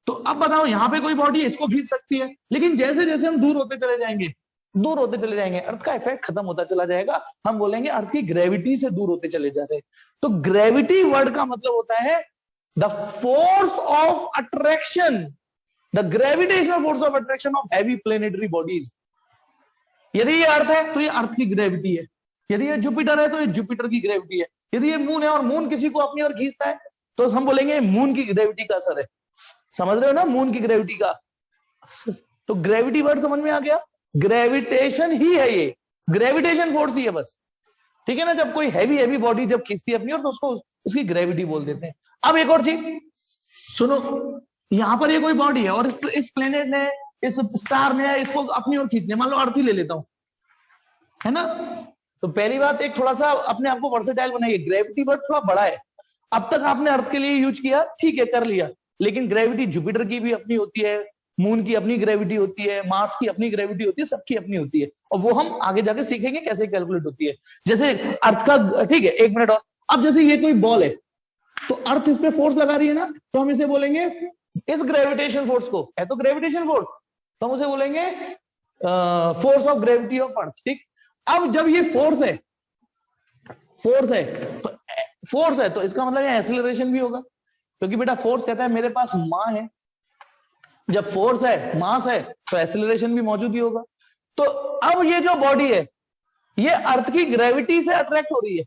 तो अब बताओ यहाँ पे कोई बॉडी इसको खींच सकती है, लेकिन जैसे जैसे हम दूर होते चले जाएंगे अर्थ का इफेक्ट खत्म होता चला जाएगा, हम बोलेंगे अर्थ की ग्रेविटी से दूर होते चले जा रहे हैं। तो ग्रेविटी वर्ड का मतलब होता है the force of attraction, the gravitational force of attraction of heavy planetary bodies. यदि ये अर्थ है तो ये अर्थ की ग्रेविटी है, यदि ये जुपिटर है तो ये जुपिटर की ग्रेविटी है, यदि ये मून है और मून किसी को अपनी ओर खींचता है तो हम बोलेंगे मून की ग्रेविटी का असर है। समझ रहे हो ना, मून की ग्रेविटी का। तो ग्रेविटी वर्ड समझ में आ गया, ग्रेविटेशन ही है, ये ग्रेविटेशन फोर्स ही है बस, ठीक है ना। जब कोई हैवी बॉडी जब खींचती है अपनी ओर तो उसको उसकी ग्रेविटी बोल देते हैं। अब एक और चीज सुनो, यहां पर ये कोई बॉडी है और इस प्लेनेट ने, इस स्टार ने इसको अपनी ओर खींचने, मान लो अर्थ ही ले लेता हूं, है ना। तो पहली बात, एक थोड़ा सा अपने आप को वर्सेटाइल बनाइए, ग्रेविटी वर्ड थोड़ा बड़ा है। अब तक आपने अर्थ के लिए यूज किया, ठीक है, कर लिया, लेकिन ग्रेविटी जुपिटर की भी अपनी होती है, मून की अपनी ग्रेविटी होती है, मार्स की अपनी ग्रेविटी होती है, सबकी अपनी होती है, और वो हम आगे जाके सीखेंगे कैसे कैलकुलेट होती है। जैसे अर्थ का, ठीक है, एक मिनट और, अब जैसे ये कोई बॉल है तो अर्थ इस पे फोर्स लगा रही है ना, तो हम इसे बोलेंगे, इस ग्रेविटेशन फोर्स को, है तो ग्रेविटेशन फोर्स, तो हम उसे बोलेंगे फोर्स ऑफ ग्रेविटी ऑफ अर्थ, ठीक। अब जब ये फोर्स है, फोर्स है तो इसका मतलब एक्सीलरेशन भी होगा, क्योंकि बेटा फोर्स कहता है मेरे पास मास है, जब फोर्स है मास है तो एक्सीलरेशन भी मौजूद ही होगा। तो अब ये जो बॉडी है ये अर्थ की ग्रेविटी से अट्रैक्ट हो रही है,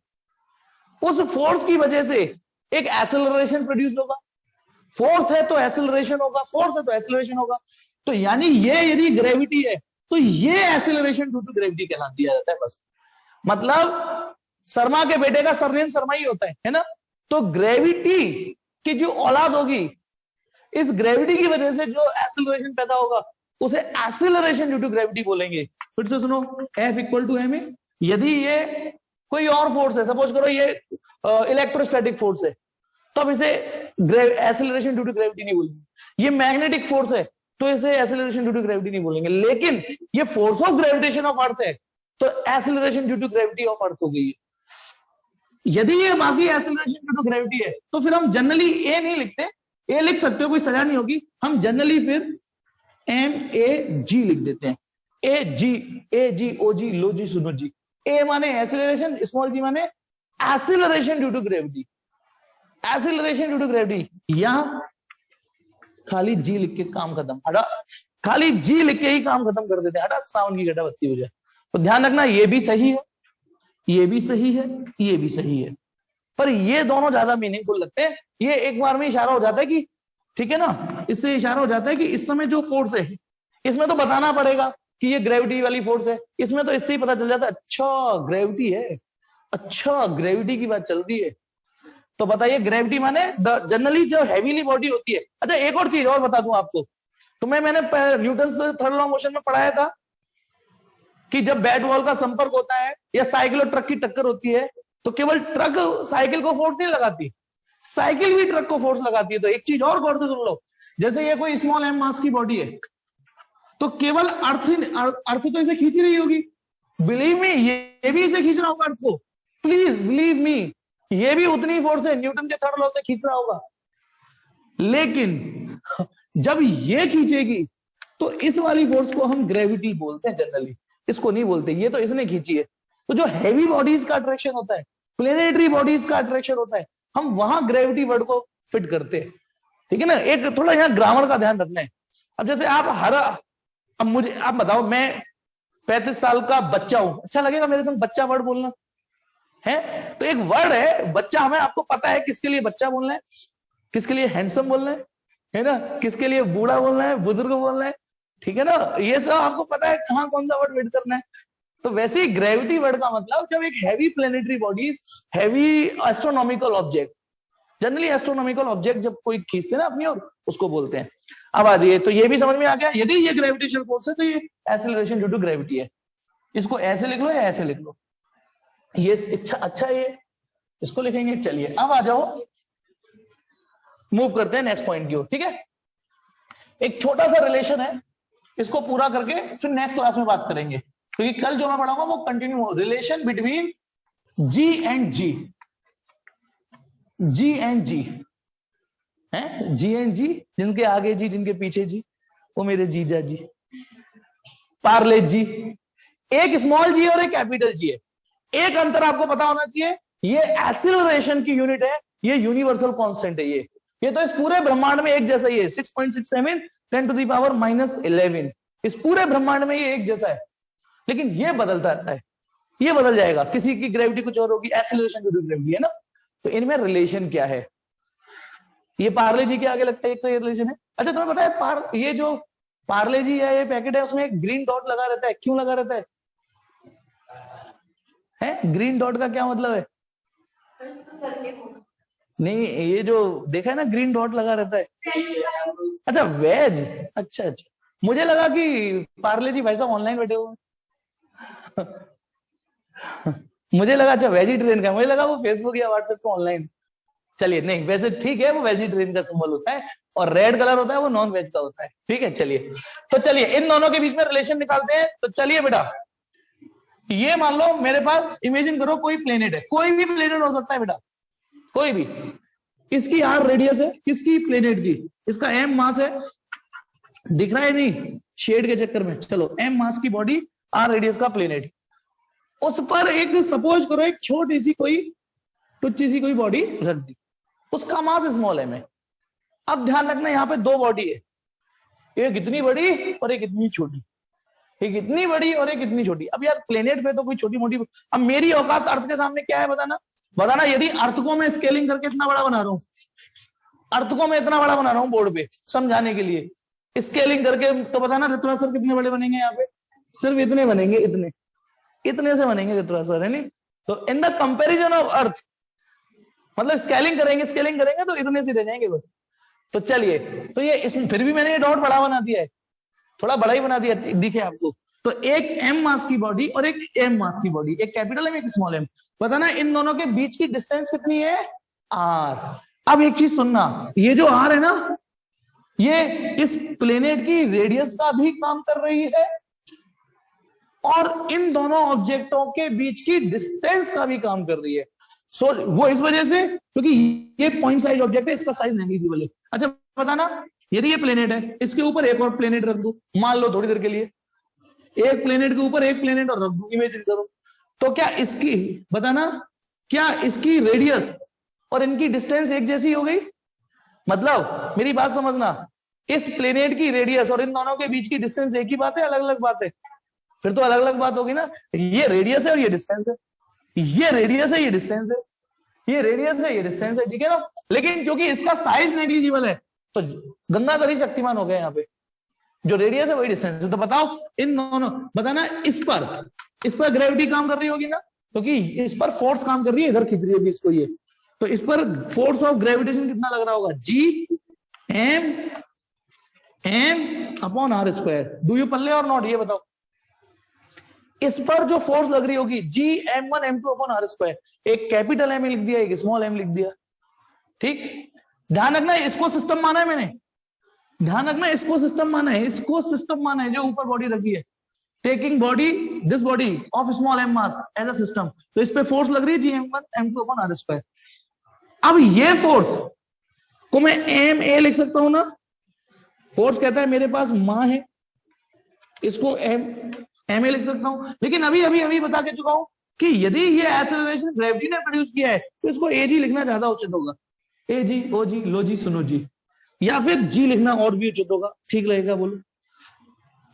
उस फोर्स की वजह से एक एक्सेलरेशन प्रोड्यूस होगा। फोर्स है तो एक्सेलरेशन होगा, फोर्स है तो एक्सेलरेशन होगा। तो यानी ये यदि ग्रेविटी है तो ये एक्सेलरेशन ड्यू टू ग्रेविटी कहला दिया जाता है। बस मतलब शर्मा के बेटे का सरनेम शर्मा ही होता है ना। तो ग्रेविटी की जो औलाद होगी, इस ग्रेविटी की वजह से जो एक्सेलरेशन पैदा होगा उसे एक्सेलरेशन ड्यू टू ग्रेविटी बोलेंगे। फिर से सुनो, F इक्वल टू एम। यदि ये कोई और फोर्स है, सपोज करो ये इलेक्ट्रोस्टैटिक फोर्स है, तो अब इसे एक्सेलरेशन ड्यू टू ग्रेविटी नहीं बोलेंगे। ये मैग्नेटिक फोर्स है तो इसे एक्सेलरेशन ड्यू टू ग्रेविटी नहीं बोलेंगे। लेकिन ये force of gravitation of earth है तो acceleration due to gravity of earth हो गई है। यदि ये बाकी एक्सेलरेशन ड्यू टू ग्रेविटी है तो फिर हम जनरली ए नहीं लिखते, ए लिख सकते हो, कोई सजा नहीं होगी। हम जनरली फिर MAG लिख देते हैं। AG लो जी सुनो जी। ए माने एक्सेलरेशन, स्मॉल जी माने acceleration due to gravity. Acceleration due to gravity, यहां खाली जी लिख के काम खत्म। हटा, खाली जी लिख के ही काम खत्म कर देते हैं। हटा, साउंड की घटा बत्ती हो जाए। तो ध्यान रखना, ये भी सही है, ये भी सही है, ये भी सही है, पर ये दोनों ज्यादा मीनिंगफुल लगते हैं। ये एक बार में इशारा हो जाता है कि ठीक है ना, इससे इशारा हो जाता है कि इस समय जो फोर्स है इसमें तो बताना पड़ेगा कि ये ग्रेविटी वाली फोर्स है। इसमें तो इससे ही पता चल जाता है, अच्छा ग्रेविटी है, अच्छा ग्रेविटी की बात चल रही है। तो बताइए, ग्रेविटी माने जनरली जो हैवीली बॉडी होती है। अच्छा, एक और चीज और बता दूं आपको, तो मैंने न्यूटन से थर्ड लॉ मोशन में पढ़ाया था कि जब बैट बॉल का संपर्क होता है या साइकिल और ट्रक की टक्कर होती है तो केवल ट्रक साइकिल को फोर्स नहीं लगाती, साइकिल भी ट्रक को फोर्स लगाती है। तो एक चीज और गौर से सुन लो, जैसे ये कोई स्मॉल एम मास की बॉडी है तो केवल अर्थ तो इसे खींच रही होगी। बिलीव मी, ये भी इसे खींच रहा होगा अर्थ को। प्लीज बिलीव मी, ये भी उतनी फोर्स है, न्यूटन के थर्ड लॉ से खींच रहा होगा। लेकिन जब ये खींचेगी तो इस वाली फोर्स को हम ग्रेविटी बोलते हैं जनरली, इसको नहीं बोलते। ये तो इसने खींची है। तो जो हैवी बॉडीज का अट्रैक्शन होता है, प्लेनेटरी बॉडीज का अट्रैक्शन होता है, हम वहां ग्रेविटी वर्ड को फिट करते हैं। ठीक है ना, एक थोड़ा यहाँ ग्रामर का ध्यान रखना है। अब जैसे अब मुझे आप बताओ, मैं 35 साल का बच्चा हूं, अच्छा लगेगा मेरे संग बच्चा वर्ड बोलना है? तो एक वर्ड है बच्चा, हमें आपको पता है किसके लिए बच्चा बोलना है, किसके लिए हैंडसम बोलना है ना, किसके लिए बूढ़ा बोलना है, बुजुर्ग बोलना है, ठीक है ना, ये सब आपको पता है कहाँ कौन सा वर्ड वेट करना है। तो वैसे ही ग्रेविटी वर्ड का मतलब जब एक heavy planetary bodies, heavy astronomical object, generally astronomical object जब कोई खींचते ना अपनी ओर, उसको बोलते हैं। अब आ जाइए, तो ये भी समझ में आ गया, यदि ये ग्रेविटेशनल फोर्स है तो ये एक्सेलरेशन ड्यू टू ग्रेविटी है। इसको ऐसे लिख लो या ऐसे लिख लो, ये अच्छा ये इसको लिखेंगे। चलिए अब आ जाओ, मूव करते हैं नेक्स्ट पॉइंट की ओर। ठीक है, एक छोटा सा रिलेशन है, इसको पूरा करके फिर नेक्स्ट क्लास में बात करेंगे, क्योंकि कल जो मैं पढ़ाऊंगा वो continue relation between G and g है। जी एंड जी, जिनके आगे जी जिनके पीछे जी, वो मेरे जीजा जी, पार्ले जी। एक स्मॉल जी और एक कैपिटल जी है। एक अंतर आपको पता होना चाहिए, ये एक्सीलरेशन की यूनिट है, ये यूनिवर्सल कांस्टेंट है। ये तो इस पूरे ब्रह्मांड में एक जैसा ही है, 6.67 10⁻11। इस पूरे ब्रह्मांड में ये एक जैसा है, लेकिन ये बदलता रहता है, ये बदल जाएगा। किसी की ग्रेविटी कुछ और होगी, एक्सीलरेशन ड्यू टू ग्रेविटी है ना। तो इनमें रिलेशन क्या है, ये पार्ले जी के आगे लगता है, एक तो ये रिलेशन है। अच्छा, तुम्हें पता है ये जो पार्ले जी है, ये पैकेट है, उसमें एक ग्रीन डॉट लगा रहता है, क्यों लगा रहता है? ग्रीन डॉट का क्या मतलब है? नहीं, ये जो देखा है ना, ग्रीन डॉट लगा रहता है। अच्छा, वेज, अच्छा, मुझे लगा कि पार्ले जी भाई साहब ऑनलाइन बैठे हुए मुझे लगा अच्छा वेजिटेरियन का, मुझे लगा वो फेसबुक या व्हाट्सएप पे ऑनलाइन। चलिए, नहीं वैसे ठीक है, वो वेजिटेरियन का सिंबल होता है, और रेड कलर होता है वो नॉन वेज का होता है। ठीक है, चलिए, तो चलिए इन दोनों के बीच में रिलेशन निकालते हैं। तो चलिए बेटा, ये मान लो मेरे पास, इमेजिन करो कोई प्लेनेट है, कोई भी प्लेनेट हो सकता है बेटा, कोई भी। इसकी आर रेडियस है, किसकी? प्लेनेट की। इसका एम मास है, दिख रहा है नहीं शेड के चक्कर में, चलो एम मास की बॉडी, आर रेडियस का प्लेनेट। उस पर एक सपोज करो एक छोटी सी कोई टुच्ची सी कोई बॉडी रख दी, उसका मास स्मॉल एम है। अब ध्यान रखना यहाँ पे दो बॉडी है, एक इतनी बड़ी और एक इतनी छोटी, एक इतनी बड़ी और एक इतनी छोटी। अब यार प्लेनेट पे तो कोई छोटी मोटी, अब मेरी औकात अर्थ के सामने क्या है बताना, बताना। यदि अर्थ को मैं स्केलिंग करके इतना बड़ा बना रहा हूं, अर्थ को मैं इतना बड़ा बना रहा हूं बोर्ड पे समझाने के लिए, स्केलिंग करके, तो बताना ऋतुराज सर कितने बड़े बनेंगे यहाँ पे, सिर्फ इतने बनेंगे, इतने इतने से बनेंगे ऋतुराज सर, है नहीं। तो in the comparison of earth, मतलब स्केलिंग करेंगे तो इतने से रह जाएंगे बस। तो चलिए, तो ये इसमें फिर भी मैंने ये डॉट बड़ा बना दिया है, थोड़ा बड़ा ही बना दिया, दिखे आपको। तो एक एम मास की बॉडी और एक एम मास की बॉडी, एक कैपिटल एम एक स्मॉल एम, बताना इन दोनों के बीच की डिस्टेंस कितनी है, आर। अब एक चीज सुनना, ये जो आर है ना, ये इस प्लेनेट की रेडियस का भी काम कर रही है और इन दोनों ऑब्जेक्टों के बीच की डिस्टेंस का भी काम कर रही है। सो वो इस वजह से क्योंकि ये पॉइंट साइज ऑब्जेक्ट है, इसका साइज नेग्लिजिबल है। अच्छा बताना, यदि ये प्लेनेट है, इसके ऊपर एक और प्लेनेट रख दूं, मान लो थोड़ी देर के लिए, एक प्लेनेट के ऊपर एक प्लेनेट और रख दूं, इमेजिन करो, तो क्या इसकी, बताना, क्या इसकी रेडियस और इनकी डिस्टेंस एक जैसी हो गई? मतलब मेरी बात समझना, इस प्लेनेट की रेडियस और इन दोनों के बीच की डिस्टेंस एक ही बात है, अलग अलग बात है? फिर तो अलग अलग बात होगी ना। ये रेडियस है और ये डिस्टेंस है, ये रेडियस है ये डिस्टेंस है, ये रेडियस है ये डिस्टेंस है, ठीक है ना। लेकिन क्योंकि इसका साइज नेग्लिजिबल है तो गंगाधर ही शक्तिमान हो गया यहाँ पे, जो रेडियस है वही डिस्टेंस है। तो बताओ इन दोनों, बताना इस पर ग्रेविटी काम कर रही होगी ना, क्योंकि इस पर फोर्स काम कर रही है, इधर खींच रही होगी इसको ये, तो इस पर फोर्स ऑफ ग्रेविटेशन कितना लग रहा होगा, G M upon are square. Do you पल्ले और नॉट, ये बताओ। इस पर जो फोर्स लग रही होगी Gm1 M2 upon are square, एक कैपिटल एम लिख दिया, एक स्मॉल एम लिख दिया, ठीक। ध्यान रखना इसको सिस्टम माना है मैंने, ध्यान रखना इसको सिस्टम माना है, इसको सिस्टम माना है जो ऊपर बॉडी रखी है, taking body, this body of small m mass as a system. तो इस पे फोर्स लग रही है Gm1 M2 upon are square. अब ये फोर्स को मैं एम ए लिख सकता हूं ना, फोर्स कहता है मेरे पास मां है, इसको एम ए लिख सकता हूं। लेकिन अभी बता के चुका हूं कि यदि ये एक्सेलरेशन ग्रेविटी ने प्रोड्यूस किया है तो इसको एजी लिखना ज्यादा उचित होगा, एजी ओजी लो जी सुनो जी, या फिर जी लिखना और भी उचित होगा, ठीक लगेगा बोलो।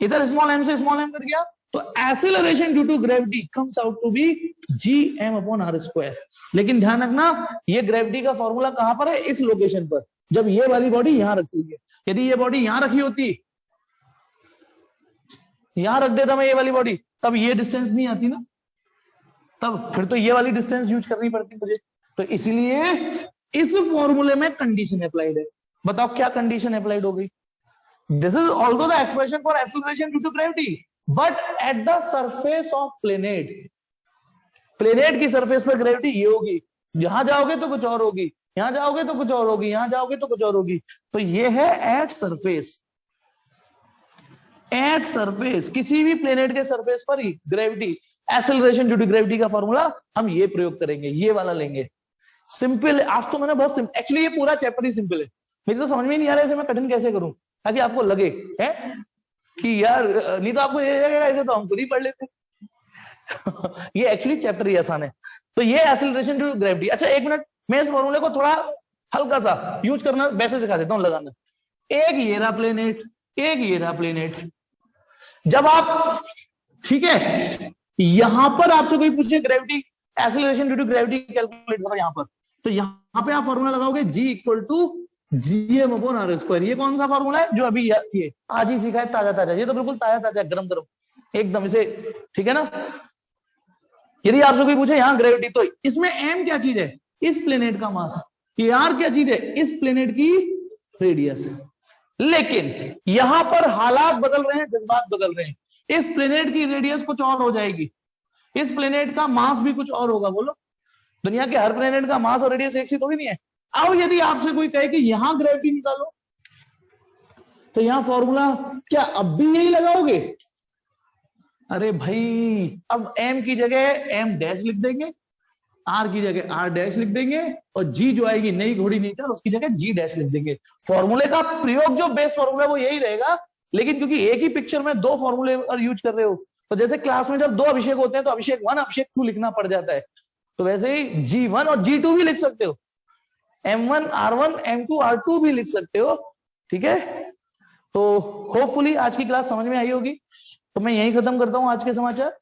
इधर स्मॉल एम से स्मॉल एम कर गया तो acceleration due to gravity comes out to be Gm upon are square. लेकिन ध्यान रखना ये ग्रेविटी का फॉर्मूला कहां पर है, इस लोकेशन पर, जब ये वाली बॉडी यहां रखी हुई है। यदि ये बॉडी यहां रखी होती, यहां रख देता मैं ये वाली बॉडी, तब ये डिस्टेंस नहीं आती ना, तब फिर तो ये वाली डिस्टेंस यूज करनी पड़ती मुझे। तो इसलिए इस फॉर्मूले में कंडीशन अप्लाइड है। बताओ क्या कंडीशन अप्लाइड हो गई, this is also the expression for acceleration due to gravity but at the surface of planet. Planet की सरफेस पर ग्रेविटी ये होगी, यहां जाओगे तो कुछ और होगी, यहां जाओगे तो कुछ और होगी, यहां जाओगे तो कुछ और होगी। तो ये है एट सरफेस, एट सरफेस, किसी भी प्लेनेट के सरफेस पर ही gravity, acceleration due to gravity का फॉर्मूला हम ये प्रयोग करेंगे, ये वाला लेंगे। सिंपल, आज तो मैंने बहुत सिंपल, एक्चुअली ये पूरा चैप्टर ही सिंपल है, मुझे तो समझ में नहीं आ रहा है इसे मैं कठिन कैसे करूं ताकि आपको लगे है कि यार, नहीं तो आपको ये लगेगा ऐसे तो हम खुद ही पढ़ लेते। ये एक्चुअली चैप्टर ही आसान है। तो ये एक्सेलरेशन ड्यू टू ग्रेविटी। अच्छा एक मिनट, मैं इस फॉर्मूले को थोड़ा हल्का सा यूज करना वैसे सिखा देता हूं, लगाना। एक ये रहा प्लेनेट, एक ये रहा प्लेनेट। जब आप, ठीक है, यहां पर आपसे कोई पूछे gravity, acceleration due to gravity calculate करो यहां पर, तो यहां पे आप फॉर्मूला लगाओगे G equal to Gm upon are square. ये कौन सा फॉर्मूला है जो अभी ये आज ही सीखा है, ताजा ताजा, ये तो बिल्कुल ताजा ताजा गरम गरम एकदम इसे, ठीक है ना। यदि आपसे कोई पूछे यहां ग्रेविटी, तो इसमें m क्या चीज है, इस प्लेनेट का मास, ये r क्या चीज है, इस प्लेनेट की रेडियस। लेकिन यहां पर हालात बदल रहे हैं, जज्बात बदल रहे हैं। इस प्लेनेट की रेडियस कुछ और हो जाएगी, इस प्लेनेट का मास भी कुछ और होगा। बोलो, दुनिया के हर प्लेनेट का मास और रेडियस एक सी थोड़ी नहीं है। अब यदि आपसे कोई कहे कि यहां ग्रेविटी निकालो, तो यहां फॉर्मूला क्या अब भी यही लगाओगे? अरे भाई, अब m की जगह m डैश लिख देंगे, r की जगह r डैश लिख देंगे, और g जो आएगी नई घोड़ी नहीं था उसकी जगह g डैश लिख देंगे। फॉर्मूले का प्रयोग जो बेस फॉर्मूला वो यही रहेगा, लेकिन क्योंकि एक ही पिक्चर में दो फॉर्मूले यूज कर रहे हो, तो जैसे क्लास में जब 2 अभिषेक होते हैं तो अभिषेक 1 अभिषेक 2 लिखना पड़ जाता है, तो वैसे ही G1 और G2 भी लिख सकते हो, M1 R1 M2 R2 भी लिख सकते हो। ठीक है, तो होपफुली आज की क्लास समझ में आई होगी। तो मैं यही खत्म करता हूं आज के समाचार।